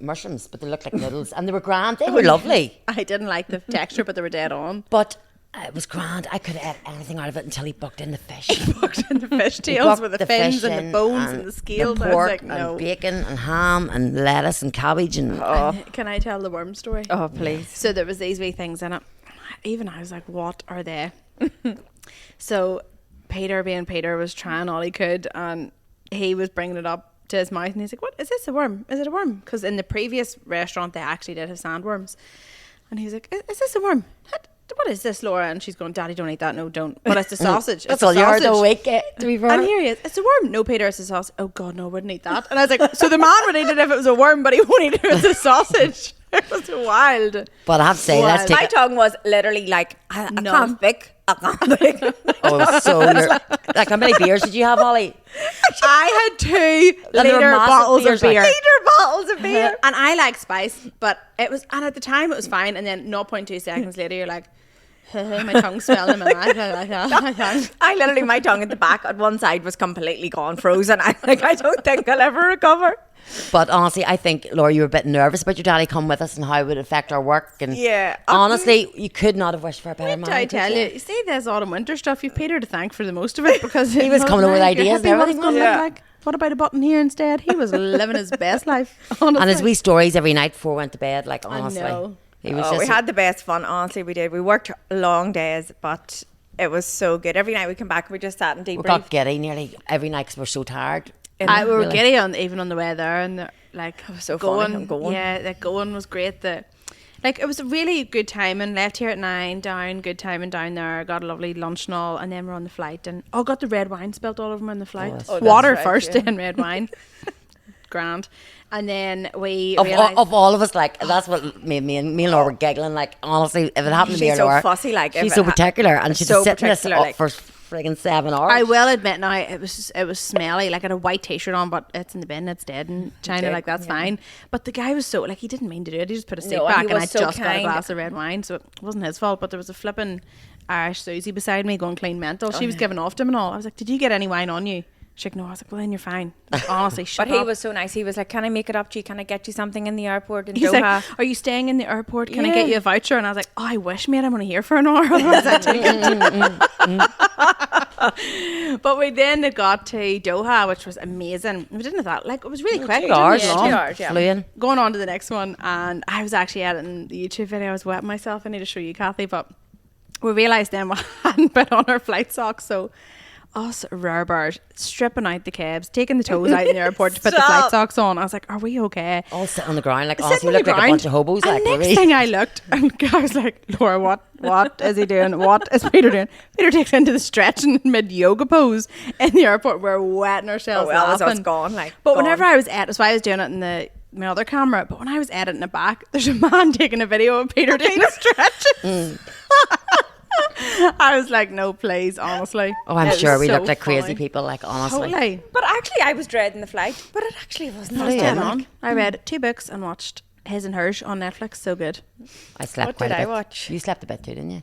Speaker 3: mushrooms, but they looked like noodles, and they were grand. They were lovely,
Speaker 2: I didn't like the texture, but they were dead on.
Speaker 3: but it was grand. I could have ate anything out of it until he bucked in the fish.
Speaker 2: Bucked in the fish
Speaker 3: He
Speaker 2: tails
Speaker 3: bucked
Speaker 2: with the fins
Speaker 3: fish
Speaker 2: and
Speaker 3: in
Speaker 2: the bones and the scales.
Speaker 3: the
Speaker 2: I was
Speaker 3: pork
Speaker 2: like, no.
Speaker 3: and bacon and ham and lettuce and cabbage and
Speaker 2: Can I tell the worm story?
Speaker 1: Oh, please.
Speaker 2: So there was these wee things in it. Even I was like, what are they? So Peter, being Peter, was trying all he could, and he was bringing it up to his mouth and he's like, what is this, a worm? Is it a worm? Because in the previous restaurant they actually did have sandworms. And he's like, is this a worm? What is this, Laura? And she's going, Daddy, don't eat that. No, don't. But it's a sausage.
Speaker 3: That's
Speaker 2: It's a
Speaker 3: all you heard
Speaker 2: sausage.
Speaker 3: all week, to be fair.
Speaker 2: And here he is. It's a worm. No, Peter, it's a sausage. Oh, God, no, I wouldn't eat that. And I was like, so the man would eat it if it was a worm, but he won't eat it if it's a sausage. It was wild.
Speaker 3: But I have to say, let's
Speaker 2: Wild.
Speaker 3: take
Speaker 1: My tongue was literally like, I can't pick. I can't pick.
Speaker 3: Oh, it was so like, how many beers did you have, Holly?
Speaker 2: I had 2
Speaker 3: And they were
Speaker 2: liter
Speaker 3: massive
Speaker 2: bottles of
Speaker 3: beers, like-
Speaker 2: beer.
Speaker 1: Liter bottles of beer.
Speaker 2: And I like spice, but it was, and at the time it was fine. And then 0.2 seconds later, you're like, my tongue's swelling in my mouth.
Speaker 1: I literally, my tongue at the back at one side was completely gone, frozen. I don't think I'll ever recover.
Speaker 3: But honestly, I think, Laura, you were a bit nervous about your daddy coming with us and how it would affect our work. And
Speaker 1: Yeah.
Speaker 3: honestly, you could not have wished for a better man.
Speaker 2: I
Speaker 3: could
Speaker 2: tell you, see this autumn winter stuff, you've Peter to thank for the most of it because
Speaker 3: He was coming up with ideas and everything,
Speaker 2: What
Speaker 3: wasn't he?
Speaker 2: like? What about a button here instead? He was living his best life. Honestly.
Speaker 3: And his wee stories every night before we went to bed, like, honestly.
Speaker 2: know.
Speaker 3: He was
Speaker 1: Oh,
Speaker 3: just...
Speaker 1: we had the best fun, honestly, we did. We worked long days, but it was so good. Every night we come back, we just sat and
Speaker 3: we
Speaker 1: debriefed.
Speaker 3: got giddy nearly every night because we're so tired.
Speaker 2: We were
Speaker 3: Really.
Speaker 2: giddy even on the way there, and like
Speaker 1: so funny, I'm going.
Speaker 2: Yeah, like going was great. Like it was a really good time, and left here at 9, down good time and down there. Got a lovely lunch and all, and then we're on the flight, and got the red wine spilt all over me on the flight.
Speaker 3: that's
Speaker 2: Water
Speaker 1: right,
Speaker 2: first,
Speaker 1: yeah.
Speaker 2: then red wine. Grand, and then we
Speaker 3: Of,
Speaker 2: realised,
Speaker 3: of all of us, like, that's what made me and Laura were giggling. Like, honestly, if it happened to me
Speaker 1: She's
Speaker 3: or
Speaker 1: so
Speaker 3: Laura,
Speaker 1: fussy, like, if
Speaker 3: she's
Speaker 1: it
Speaker 3: so
Speaker 1: ha-
Speaker 3: particular, and she'd
Speaker 1: so
Speaker 3: sit in this
Speaker 1: particular,
Speaker 3: up
Speaker 1: like-
Speaker 3: for friggin' 7 hours.
Speaker 2: I will admit now it was smelly. Like I had a white t-shirt on, but it's in the bin. It's dead in China.
Speaker 1: Dead,
Speaker 2: Like that's
Speaker 1: yeah.
Speaker 2: fine. But the guy was so like he didn't mean to do it. He just put a seat
Speaker 1: No, and
Speaker 2: back,
Speaker 1: he
Speaker 2: and I
Speaker 1: was so
Speaker 2: just got a
Speaker 1: kind.
Speaker 2: glass of red wine, so it wasn't his fault. But there was a flipping Irish Susie beside me going clean mental. She was giving off to him and all. I was like, "Did you get any wine on you?" She's like, "No." I was like, "Well, then you're fine." Like, honestly, shut
Speaker 1: But he
Speaker 2: up.
Speaker 1: was so nice. He was like, "Can I make it up to you? Can I get you something in the airport in
Speaker 2: He's
Speaker 1: Doha?"
Speaker 2: like, "Are you staying in the airport? Can I
Speaker 1: Yeah.
Speaker 2: get you a voucher?" And I was like, "Oh, I wish, mate. I'm only here for an hour. Otherwise, I take it." But we then got to Doha, which was amazing. We didn't have that. Like it was really quick.
Speaker 3: 2 hours
Speaker 1: Yeah, 2
Speaker 3: long.
Speaker 1: hours, yeah.
Speaker 3: Flew in.
Speaker 2: Going on to the next one, and I was actually editing the YouTube video. I was wetting myself. I need to show you, Kathy, but we realised then we hadn't put on our flight socks, so us rare bird stripping out the cabs, taking the toes out in the airport to put the flight
Speaker 1: Stop.
Speaker 2: socks on. I was like, "Are we okay?"
Speaker 3: All sitting on the ground, like,
Speaker 2: Sitting
Speaker 3: honestly, we
Speaker 2: on
Speaker 3: looked
Speaker 2: the
Speaker 3: like a
Speaker 2: ground,
Speaker 3: bunch of hobos.
Speaker 2: And
Speaker 3: Like,
Speaker 2: next
Speaker 3: really.
Speaker 2: thing I looked, and I was like, "Laura, what is he doing? What is Peter doing?" Peter takes into the stretching mid yoga pose in the airport. We're wetting ourselves.
Speaker 1: Oh, well, that's
Speaker 2: laughing.
Speaker 1: us gone, like,
Speaker 2: But
Speaker 1: gone.
Speaker 2: whenever I was that's why I was doing it in my other camera. But when I was editing it back, there's a man taking a video of Peter doing the stretches. I was like, "No, please, honestly."
Speaker 3: Oh, I'm
Speaker 2: It
Speaker 3: sure
Speaker 2: was
Speaker 3: we
Speaker 2: so
Speaker 3: looked like crazy
Speaker 2: funny.
Speaker 3: people, like, honestly.
Speaker 2: Totally.
Speaker 1: But actually, I was dreading the flight. But it actually wasn't.
Speaker 3: Oh,
Speaker 1: that
Speaker 3: yeah.
Speaker 1: bad.
Speaker 2: On. I read 2 books and watched His and Hers on Netflix. So good.
Speaker 3: I slept
Speaker 1: What
Speaker 3: quite
Speaker 1: did
Speaker 3: a
Speaker 1: I
Speaker 3: bit.
Speaker 1: watch?
Speaker 3: You slept a bit too, didn't you?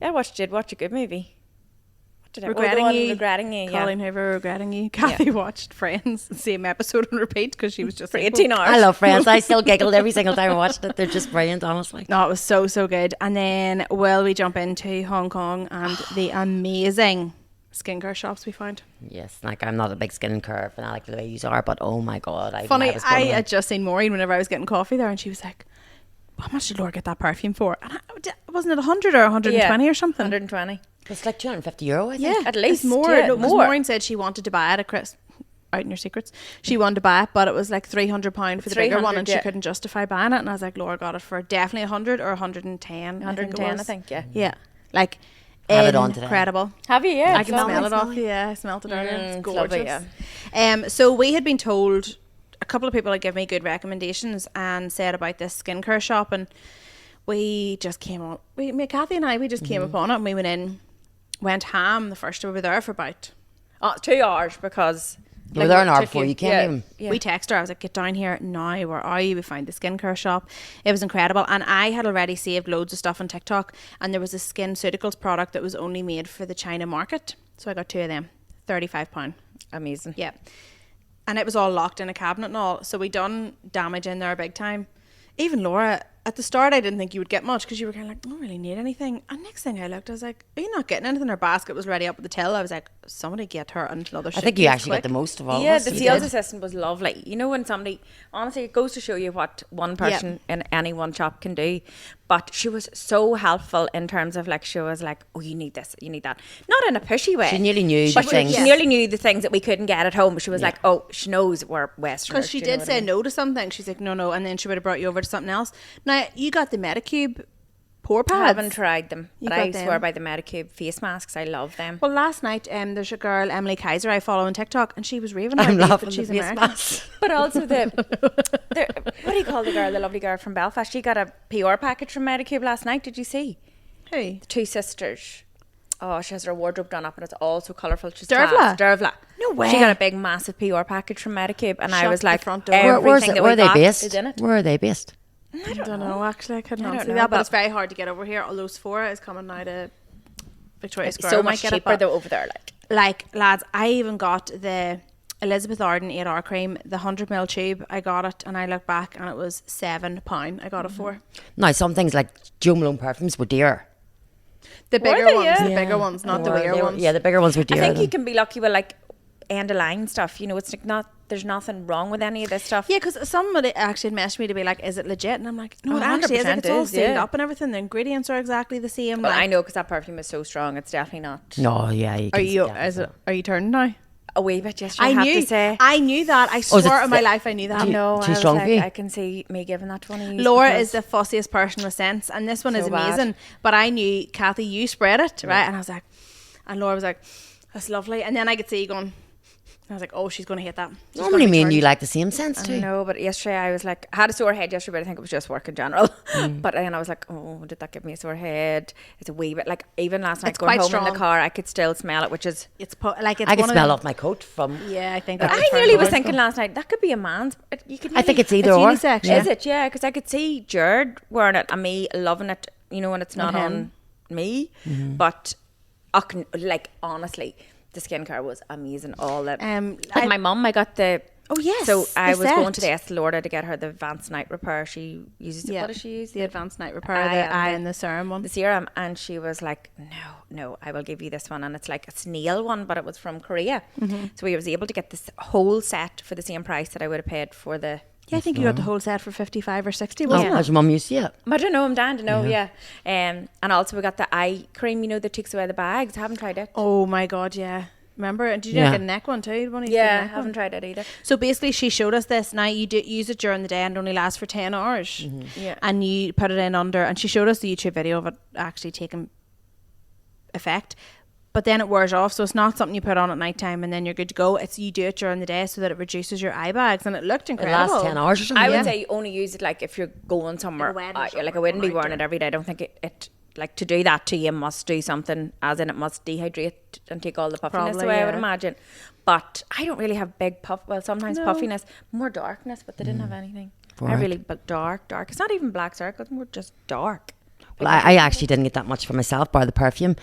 Speaker 1: Yeah, did watch a good movie. What did I?
Speaker 2: Regretting You.
Speaker 1: Regretting You.
Speaker 2: Colleen
Speaker 1: Yeah.
Speaker 2: Hoover, Regretting You. Kathy watched Friends, the same episode on repeat because she was just
Speaker 1: For
Speaker 2: like,
Speaker 1: 18 hours.
Speaker 3: I love Friends. I still giggled every single time I watched it. They're just brilliant, honestly.
Speaker 2: No, it was so good. And then will we jump into Hong Kong and the amazing skincare shops we found?
Speaker 3: Yes, like, I'm not a big skincare fanatic the way you are, but oh my God.
Speaker 2: Funny,
Speaker 3: was
Speaker 2: I
Speaker 3: blown away.
Speaker 2: had just seen Maureen whenever I was getting coffee there, and she was like, "How much did Laura get that perfume for?" And wasn't it 100 or 120 or something?
Speaker 1: 120.
Speaker 3: It's like €250, I think.
Speaker 2: Yeah,
Speaker 1: At least,
Speaker 2: it's more.
Speaker 1: yeah,
Speaker 2: No, 'cause
Speaker 1: more.
Speaker 2: Maureen said she wanted to buy it at Chris. Out in your secrets, she wanted to buy it, but it was like £300 for the bigger one,
Speaker 1: 300,
Speaker 2: and she
Speaker 1: yeah.
Speaker 2: couldn't justify buying it. And I was like, "Laura got it for definitely 100 or 110.
Speaker 1: 110, I
Speaker 2: was.
Speaker 1: think, yeah.
Speaker 2: Yeah, like
Speaker 3: I have it on today.
Speaker 2: incredible.
Speaker 1: Have you? Yeah.
Speaker 2: I can smell it off. Yeah, I smelled it earlier. It's
Speaker 1: it's
Speaker 2: gorgeous.
Speaker 1: lovely,
Speaker 2: So we had been told, a couple of people had given me good recommendations and said about this skincare shop, and we just came on. Me, Kathy, and we just came upon it, and we went in, went ham the first day we were there for about.
Speaker 1: 2 hours because
Speaker 3: You were there an hour
Speaker 1: took
Speaker 3: before you came
Speaker 1: yeah,
Speaker 3: even.
Speaker 1: yeah.
Speaker 2: We texted her. I was like, "Get down here now. Where are you?" We found the skincare shop. It was incredible, and I had already saved loads of stuff on TikTok. And there was a SkinCeuticals product that was only made for the China market, so I got 2 of them, £35.
Speaker 1: Amazing.
Speaker 2: Yeah, and it was all locked in a cabinet and all. So we done damage in there big time. Even Laura, at the start, I didn't think you would get much because you were kind of like, "I don't really need anything." And next thing I looked, I was like, "Are you not getting anything?" Her basket was ready up at the till. I was like, "Somebody get her another."
Speaker 3: I think you actually got the most of all
Speaker 1: Yeah,
Speaker 3: of us.
Speaker 1: the
Speaker 3: You
Speaker 1: sales
Speaker 3: did.
Speaker 1: assistant was lovely. You know, when somebody, honestly, it goes to show you what one person in any one shop can do. But she was so helpful in terms of like, she was like, oh, you need this, you need that. Not in a pushy way.
Speaker 3: She nearly knew the
Speaker 1: But
Speaker 3: things.
Speaker 1: she nearly knew the things that we couldn't get at home. But she was like, oh, she knows we're Westerners.
Speaker 2: Because she
Speaker 1: do you know
Speaker 2: did
Speaker 1: what
Speaker 2: say
Speaker 1: I mean?
Speaker 2: no to something. She's like, no. And then she would have brought you over to something else. Now, you got the Medicube pore
Speaker 1: I
Speaker 2: pads.
Speaker 1: haven't tried them,
Speaker 2: You
Speaker 1: but
Speaker 2: got
Speaker 1: I
Speaker 2: them.
Speaker 1: swear by the Medicube face masks. I love them.
Speaker 2: Well, last night, there's a girl, Emily Kaiser, I follow on TikTok, and she was raving about
Speaker 3: I'm
Speaker 2: these,
Speaker 3: laughing
Speaker 2: but
Speaker 3: at
Speaker 2: she's
Speaker 3: the face
Speaker 2: American.
Speaker 3: mask.
Speaker 1: But also what do you call the girl, the lovely girl from Belfast? She got a PR package from Medicube last night. Did you see?
Speaker 2: Who?
Speaker 1: The two sisters. Oh, she has her wardrobe done up and it's all so colourful. She's
Speaker 2: Dervla?
Speaker 1: class. Dervla.
Speaker 2: No way.
Speaker 1: She got a big, massive PR package from Medicube, and I
Speaker 2: Shut
Speaker 1: was
Speaker 2: the
Speaker 1: like,
Speaker 2: front door.
Speaker 1: everything that
Speaker 3: Where
Speaker 1: we
Speaker 3: are they
Speaker 1: got
Speaker 3: based?
Speaker 1: is in it.
Speaker 3: Where are they based?
Speaker 2: I don't know, actually. I couldn't
Speaker 1: I don't
Speaker 2: answer
Speaker 1: know,
Speaker 2: that, but
Speaker 1: but-
Speaker 2: it's very hard to get over here. Although Sephora is coming now to Victoria
Speaker 1: It's
Speaker 2: Square.
Speaker 1: so
Speaker 2: I might
Speaker 1: much
Speaker 2: get it,
Speaker 1: cheaper
Speaker 2: but-
Speaker 1: though over there.
Speaker 2: Like, lads, I even got the Elizabeth Arden 8-hour cream, the 100ml tube. I got it, and I look back, and it was £7 I got it for.
Speaker 3: Now, some things like Jo Malone perfumes were dear.
Speaker 2: The bigger
Speaker 1: they?
Speaker 2: ones,
Speaker 1: Yeah.
Speaker 2: the bigger ones, not the weird ones.
Speaker 3: Yeah, the bigger ones were
Speaker 1: I
Speaker 3: dear.
Speaker 1: think you can be lucky with like end of line stuff. You know, it's like not. There's nothing wrong with any of this stuff.
Speaker 2: Yeah, because somebody actually messaged me to be like, is it legit? And I'm like, no, it actually is. Like,
Speaker 1: 100%
Speaker 2: it's all
Speaker 1: is,
Speaker 2: sealed
Speaker 1: yeah.
Speaker 2: up and everything. The ingredients are exactly the same.
Speaker 1: Well,
Speaker 2: like,
Speaker 1: I know because that perfume is so strong. It's definitely not.
Speaker 3: No, yeah.
Speaker 2: Are
Speaker 3: can
Speaker 2: you?
Speaker 3: definitely tell.
Speaker 2: Are you turned now?
Speaker 1: A wee bit, yes. I have to say.
Speaker 2: I knew that. I
Speaker 3: Oh, is it
Speaker 2: swear on my
Speaker 3: the-
Speaker 2: life, I knew that.
Speaker 1: No,
Speaker 3: too
Speaker 1: I was
Speaker 3: strong
Speaker 1: like,
Speaker 3: for you?
Speaker 1: I can see me giving that to one of you.
Speaker 2: Laura
Speaker 1: because-
Speaker 2: is the fussiest person with sense, and this one is
Speaker 1: So bad.
Speaker 2: amazing. But I knew, Kathy, you spread it, right? And I was like, and Laura was like, that's lovely. And then I could see you going, I was like, oh, she's going to hate that. She's
Speaker 3: Normally,
Speaker 2: gonna be
Speaker 3: me and you
Speaker 2: turned.
Speaker 3: like the same scents too.
Speaker 1: No, but yesterday I was like, I had a sore head yesterday, but I think it was just work in general.
Speaker 2: Mm.
Speaker 1: But then I was like, oh, did that give me a sore head? It's a wee bit like even last night
Speaker 2: It's
Speaker 1: going
Speaker 2: quite
Speaker 1: home in
Speaker 2: strong.
Speaker 1: the car, I could still smell it, which is.
Speaker 2: It's like it's
Speaker 3: I can
Speaker 2: one of
Speaker 3: smell
Speaker 2: them-
Speaker 3: off my coat from.
Speaker 2: Yeah, I think
Speaker 3: I
Speaker 2: that's
Speaker 1: I
Speaker 2: the
Speaker 1: nearly
Speaker 2: first
Speaker 1: was
Speaker 2: one.
Speaker 1: thinking last night that could be a man's. You could.
Speaker 3: I think
Speaker 1: nearly-
Speaker 3: it's either
Speaker 2: It's
Speaker 3: or.
Speaker 2: unisex,
Speaker 1: Is it? Yeah, because I could see Jared wearing it and me loving it. You know, when it's not
Speaker 2: him.
Speaker 1: on me,
Speaker 3: Mm-hmm.
Speaker 1: but like honestly, the skincare was amazing. All that.
Speaker 2: I-
Speaker 1: my mum, I got the.
Speaker 2: Oh, yes,
Speaker 1: So I
Speaker 2: the
Speaker 1: was going to
Speaker 2: set.
Speaker 1: the Estee Lauder to get her the Advanced Night Repair. She uses it.
Speaker 2: Yeah.
Speaker 1: What does she use?
Speaker 2: The Advanced Night Repair,
Speaker 1: Eye
Speaker 2: the
Speaker 1: and
Speaker 2: eye
Speaker 1: the-
Speaker 2: and the serum one.
Speaker 1: The serum, and she was like, no, I will give you this one, and it's like a snail one, but it was from Korea.
Speaker 2: Mm-hmm.
Speaker 1: So we was able to get this whole set for the same price that I would have paid for the.
Speaker 2: Yeah, I think you got the whole set for 55 or 60,
Speaker 3: Oh,
Speaker 2: wasn't
Speaker 3: as
Speaker 2: it?
Speaker 3: your mum used to, yeah.
Speaker 1: I don't know. I'm down to know. Yeah. And also we got the eye cream. You know, that takes away the bags. I haven't tried it.
Speaker 2: Oh my God, yeah. Remember? And did you
Speaker 3: Yeah.
Speaker 2: get a neck one too? One of these
Speaker 1: Yeah,
Speaker 2: big
Speaker 1: I
Speaker 2: neck
Speaker 1: haven't
Speaker 2: ones?
Speaker 1: tried it either.
Speaker 2: So basically, she showed us this. Now you do use it during the day and it only lasts for 10 hours.
Speaker 1: Yeah.
Speaker 2: And you put it in under, and she showed us the YouTube video of it actually taking effect. But then it wears off, so it's not something you put on at night time and then you're good to go. It's you do it during the day so that it reduces your eye bags, and it looked
Speaker 3: It
Speaker 2: incredible.
Speaker 3: lasts 10 hours or something.
Speaker 1: I would
Speaker 3: yeah.
Speaker 1: say you only use it like if you're going somewhere.
Speaker 2: Like a wedding or
Speaker 1: Like I
Speaker 2: somewhere,
Speaker 1: wouldn't be
Speaker 2: going out
Speaker 1: wearing it
Speaker 2: there.
Speaker 1: every day. I don't think it like to do that to you must do something, as in it must dehydrate and take all the puffiness
Speaker 2: Probably,
Speaker 1: away. I would
Speaker 2: yeah.
Speaker 1: imagine. But I don't really have big puff. Well, sometimes
Speaker 2: No.
Speaker 1: puffiness, more darkness, but they didn't have anything. I
Speaker 3: Right.
Speaker 1: really but dark. It's not even black circles. More just dark.
Speaker 3: Well, I actually didn't get that much for myself, bar the perfume.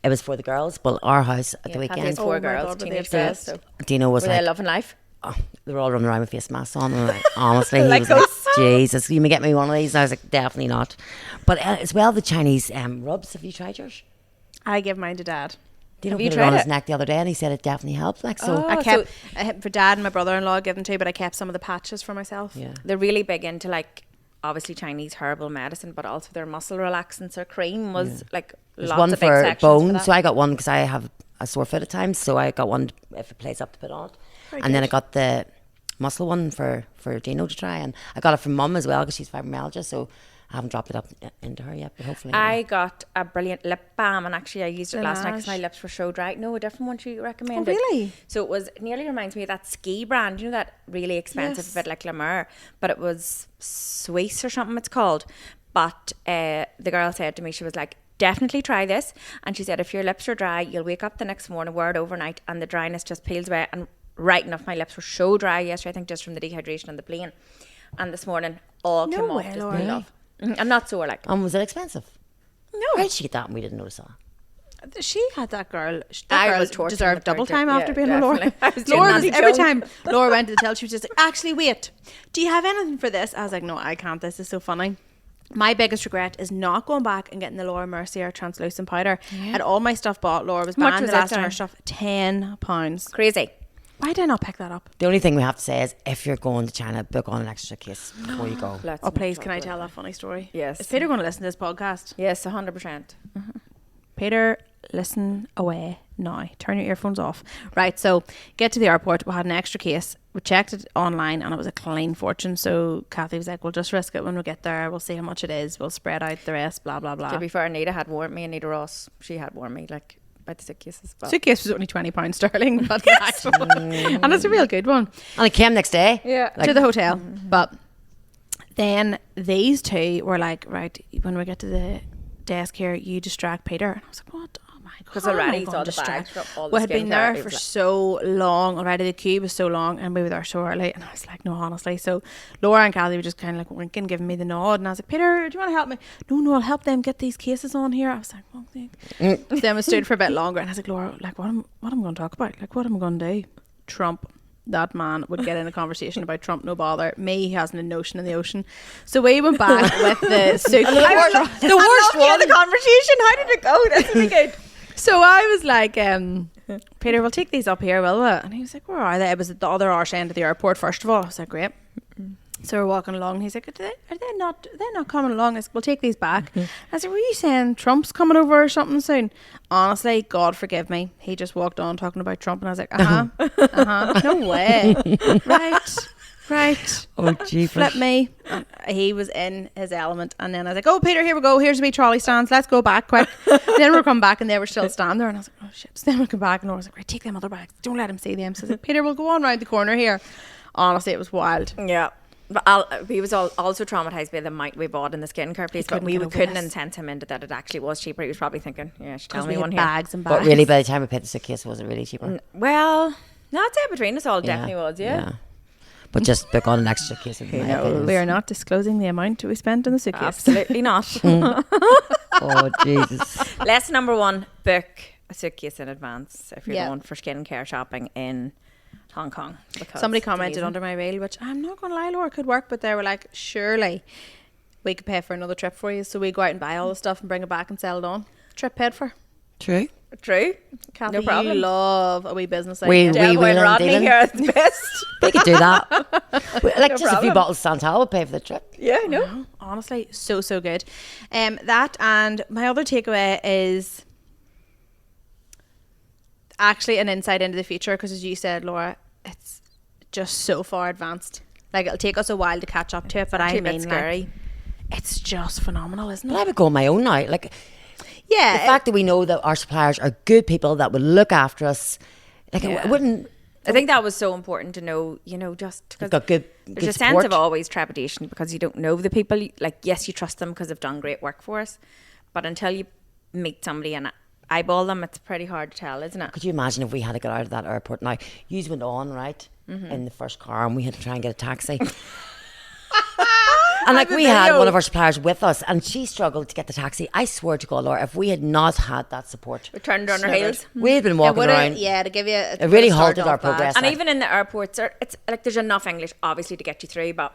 Speaker 3: It was for the girls. Well, our house at the
Speaker 1: Kathy
Speaker 3: weekend,
Speaker 1: has four
Speaker 2: Oh my
Speaker 1: girls,
Speaker 2: God, were they
Speaker 1: teenage girls.
Speaker 2: obsessed?
Speaker 1: So
Speaker 3: Dino was
Speaker 1: were they
Speaker 3: like,
Speaker 1: loving life?
Speaker 3: oh, they were all running around with face masks on. And like, honestly, he
Speaker 1: Like
Speaker 3: was like,
Speaker 1: us.
Speaker 3: Jesus, you may get me one of these. And I was like, definitely not. But as well, the Chinese rubs. Have you tried yours?
Speaker 2: I give mine to Dad.
Speaker 3: Dino
Speaker 1: Have you
Speaker 3: put it on
Speaker 1: tried
Speaker 3: his
Speaker 1: it?
Speaker 3: neck the other day, and he said it definitely helped. Like so,
Speaker 1: Oh.
Speaker 2: I kept
Speaker 1: so-
Speaker 2: for Dad and my brother-in-law give them to, but I kept some of the patches for myself.
Speaker 3: yeah.
Speaker 1: They're really big into like obviously Chinese herbal medicine, but also their muscle relaxants or cream was like
Speaker 3: There's
Speaker 1: lots
Speaker 3: one
Speaker 1: of big
Speaker 3: for
Speaker 1: sections
Speaker 3: bone,
Speaker 1: that.
Speaker 3: so I got one because I have a sore foot at times. So I got one if it plays up to put on, and then I got the muscle one for Dino to try, and I got it from Mum as well because she's fibromyalgia. So I haven't dropped it up into her yet, but hopefully.
Speaker 1: I got a brilliant lip balm, and actually I used it last night because
Speaker 2: Laneige.
Speaker 1: my lips were so dry. No, a different one she recommended.
Speaker 2: really?
Speaker 1: So it was, it nearly reminds me of that ski brand, you know, that really expensive,
Speaker 2: Yes.
Speaker 1: a bit like La Mer, but it was Swiss or something it's called. But the girl said to me, she was like, definitely try this. And she said, if your lips are dry, you'll wake up the next morning, wear it overnight, and the dryness just peels away. And right enough, my lips were so dry yesterday, I think just from the dehydration on the plane. And this morning, all
Speaker 2: No
Speaker 1: came
Speaker 2: way,
Speaker 1: off. Just
Speaker 2: Laura.
Speaker 1: peeled off. I'm not sore like.
Speaker 3: Was it expensive?
Speaker 2: No,
Speaker 3: Where did she get that? And we didn't notice that.
Speaker 2: she had that girl.
Speaker 1: I
Speaker 2: That girl
Speaker 1: was torturing
Speaker 2: deserved
Speaker 1: the
Speaker 2: double
Speaker 1: doctor.
Speaker 2: time after
Speaker 1: Yeah,
Speaker 2: being a Laura.
Speaker 1: definitely. I was doing
Speaker 2: Laura was
Speaker 1: Nancy
Speaker 2: every
Speaker 1: Joe.
Speaker 2: time Laura went to the till, she was just like, actually, wait, do you have anything for this? I was like, no, I can't. This is so funny. My biggest regret is not going back and getting the Laura Mercier translucent powder. And all my stuff bought, Laura was
Speaker 1: How much
Speaker 2: banned
Speaker 1: was
Speaker 2: the
Speaker 1: it
Speaker 2: last of her
Speaker 1: down?
Speaker 2: stuff, £10.
Speaker 1: Crazy.
Speaker 2: Why did I not pick that up?
Speaker 3: The only thing we have to say is if you're going to China, book on an extra suitcase before you go.
Speaker 2: Oh, please, can I tell that funny story?
Speaker 4: Yes.
Speaker 2: Is Peter going to listen to this podcast?
Speaker 4: Yes, 100%.
Speaker 2: Peter, listen away now. Turn your earphones off. Right, so get to the airport. We had an extra case. We checked it online and it was a clean fortune. So Kathy was like, we'll just risk it when we get there. We'll see how much it is. We'll spread out the rest, blah, blah, blah.
Speaker 4: To be fair, Anita had warned me, Anita Ross, she had warned me, like, about the suitcases. But
Speaker 2: Suitcase was only £20 sterling, but the actual one. And it's a real good one.
Speaker 3: And it came next day.
Speaker 4: yeah.
Speaker 2: To the hotel. But then these two were like, right, when we get to the desk here, you distract Peter. And I was like, what? Oh my God.
Speaker 4: Because
Speaker 2: how am I
Speaker 4: already
Speaker 2: gonna
Speaker 4: saw the bags from all the
Speaker 2: We had been
Speaker 4: skincare.
Speaker 2: there
Speaker 4: It
Speaker 2: for
Speaker 4: was like-
Speaker 2: so long already. The queue was so long and we were there so early. And I was like, no, honestly. So Laura and Kathy were just kind of like winking, giving me the nod. And I was like, Peter, do you want to help me? No, I'll help them get these cases on here. I was like, well, thanks. So then we stood for a bit longer. And I was like, Laura, like, what am I going to talk about? Like, what am I going to do? Trump. That man would get in a conversation about Trump, no bother. Me, he hasn't a notion in the ocean. So we went back with the suitcase.
Speaker 3: The worst one.
Speaker 4: The conversation, how did it go? That's really good.
Speaker 2: So I was like, Peter, we'll take these up here, will we? And he was like, where are they? It was at the other arse end of the airport, first of all. I was like, great. So we're walking along and he's like, are they not coming along? I said, we'll take these back. I said, were you saying Trump's coming over or something soon? Honestly, God forgive me. He just walked on talking about Trump and I was like, no way. Right.
Speaker 3: Oh, jeepers.
Speaker 2: Flip me. And he was in his element. And then I was like, oh, Peter, here we go. Here's me trolley stands. Let's go back quick. Then we'll come back and they were still standing there. And I was like, oh, shit. So then we come back and I was like, right, take them other bags. Don't let him see them. So I was like, Peter, we'll go on round the corner here. Honestly, it was wild.
Speaker 4: Yeah. But he was also traumatised by the amount we bought in the skincare place, but
Speaker 2: couldn't
Speaker 4: we
Speaker 2: get over
Speaker 4: couldn't
Speaker 2: this.
Speaker 4: incent him into that it actually was cheaper. He was probably thinking, yeah, she's
Speaker 2: Because
Speaker 4: telling
Speaker 2: we
Speaker 4: me
Speaker 2: had
Speaker 4: one here.
Speaker 2: bags and bags.
Speaker 3: But really, by the time we paid the suitcase, was it really cheaper?
Speaker 4: Well, no, I'd say between us all definitely was, yeah.
Speaker 3: But just book on an extra case. In my opinion.
Speaker 2: We are not disclosing the amount we spent on the suitcase.
Speaker 4: Absolutely not.
Speaker 3: Oh, Jesus.
Speaker 4: Lesson number 1, book a suitcase in advance if you're
Speaker 2: Yeah.
Speaker 4: going for skincare shopping in Hong Kong. because
Speaker 2: Somebody
Speaker 4: it's
Speaker 2: commented
Speaker 4: amazing.
Speaker 2: under my reel, which I'm not going to lie, Laura, could work, but they were like, surely we could pay for another trip for you. So we go out and buy all the stuff and bring it back and sell it on. Trip paid for.
Speaker 3: True.
Speaker 4: True.
Speaker 2: Kathy,
Speaker 4: No problem.
Speaker 2: you love a wee business
Speaker 3: We-
Speaker 2: idea.
Speaker 4: Devil and
Speaker 3: wheeling,
Speaker 4: Rodney
Speaker 3: dealing.
Speaker 4: here at the best.
Speaker 3: We could do that. Like just a few
Speaker 4: problem.
Speaker 3: bottles of Santal would pay for the trip.
Speaker 4: Yeah, no.
Speaker 2: Honestly, so good. That and my other takeaway is actually an insight into the future because, as you said, Laura, it's just so far advanced. Like it'll take us a while to catch up to it, but I
Speaker 4: Actually a bit
Speaker 2: mean,
Speaker 4: scary.
Speaker 2: like, it's just phenomenal, isn't
Speaker 3: But I
Speaker 2: it?
Speaker 3: would go on my own now. Like
Speaker 2: Yeah,
Speaker 3: the fact that we know that our suppliers are good people that would look after us. Like
Speaker 2: Yeah.
Speaker 3: it wouldn't.
Speaker 4: I think that was so important to know, just
Speaker 3: They've
Speaker 4: because
Speaker 3: got good.
Speaker 4: there's
Speaker 3: good
Speaker 4: a sense
Speaker 3: support.
Speaker 4: of always trepidation because you don't know the people. Like, yes, you trust them because they've done great work for us, but until you meet somebody and eyeball them, it's pretty hard to tell, isn't it?
Speaker 3: Could you imagine if we had to get out of that airport now? You went on right in the first car, and we had to try and get a taxi. And like we had one of our suppliers with us, and she struggled to get the taxi. I swear to God, Laura, if we had not had that support,
Speaker 4: We turned on our heels.
Speaker 3: we had been walking around.
Speaker 2: to give you
Speaker 3: It really halted our progress.
Speaker 4: And
Speaker 3: like-
Speaker 4: even in the airports, it's like there's enough English, obviously, to get you through, but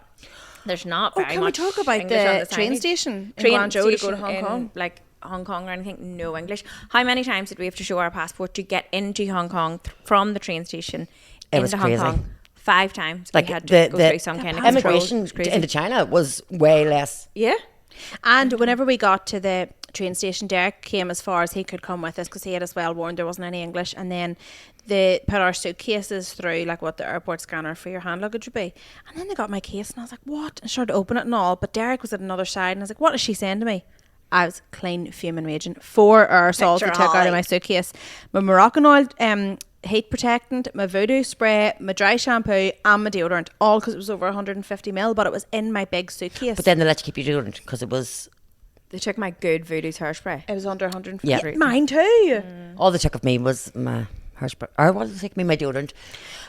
Speaker 4: there's not very
Speaker 2: can we
Speaker 4: much
Speaker 2: talk about
Speaker 4: English on
Speaker 2: the train
Speaker 4: signage.
Speaker 2: station in
Speaker 4: Train
Speaker 2: Guangzhou to go to
Speaker 4: station
Speaker 2: Hong
Speaker 4: in,
Speaker 2: Kong?
Speaker 4: like Hong Kong or anything, no English. How many times did we have to show our passport to get into Hong Kong from the train station
Speaker 3: It was
Speaker 4: into Hong
Speaker 3: crazy.
Speaker 4: Kong? 5 times.
Speaker 3: Like
Speaker 4: we had to go
Speaker 3: the
Speaker 4: through some kind of control. It
Speaker 3: immigration
Speaker 4: was crazy.
Speaker 3: into China was way less.
Speaker 4: Yeah.
Speaker 2: And whenever we got to the train station, Derek came as far as he could come with us because he had us well warned there wasn't any English. And then they put our suitcases through like what the airport scanner for your hand luggage would be. And then they got my case and I was like, what? And started to open it and all. But Derek was at another side and I was like, what is she saying to me? I was clean fuming raging. 4 aerosols they
Speaker 4: Picture
Speaker 2: took out
Speaker 4: Holly.
Speaker 2: of my suitcase. My Moroccan oil heat protectant, my voodoo spray, my dry shampoo and my deodorant, all because it was over 150ml, but it was in my big suitcase.
Speaker 3: But then they let you keep your deodorant because it was
Speaker 4: They took my good Voodoo's hairspray.
Speaker 2: it was under 150.
Speaker 3: Yeah.
Speaker 2: Mine too.
Speaker 3: all they took of me was my hairspray. Or what did they take me? My deodorant.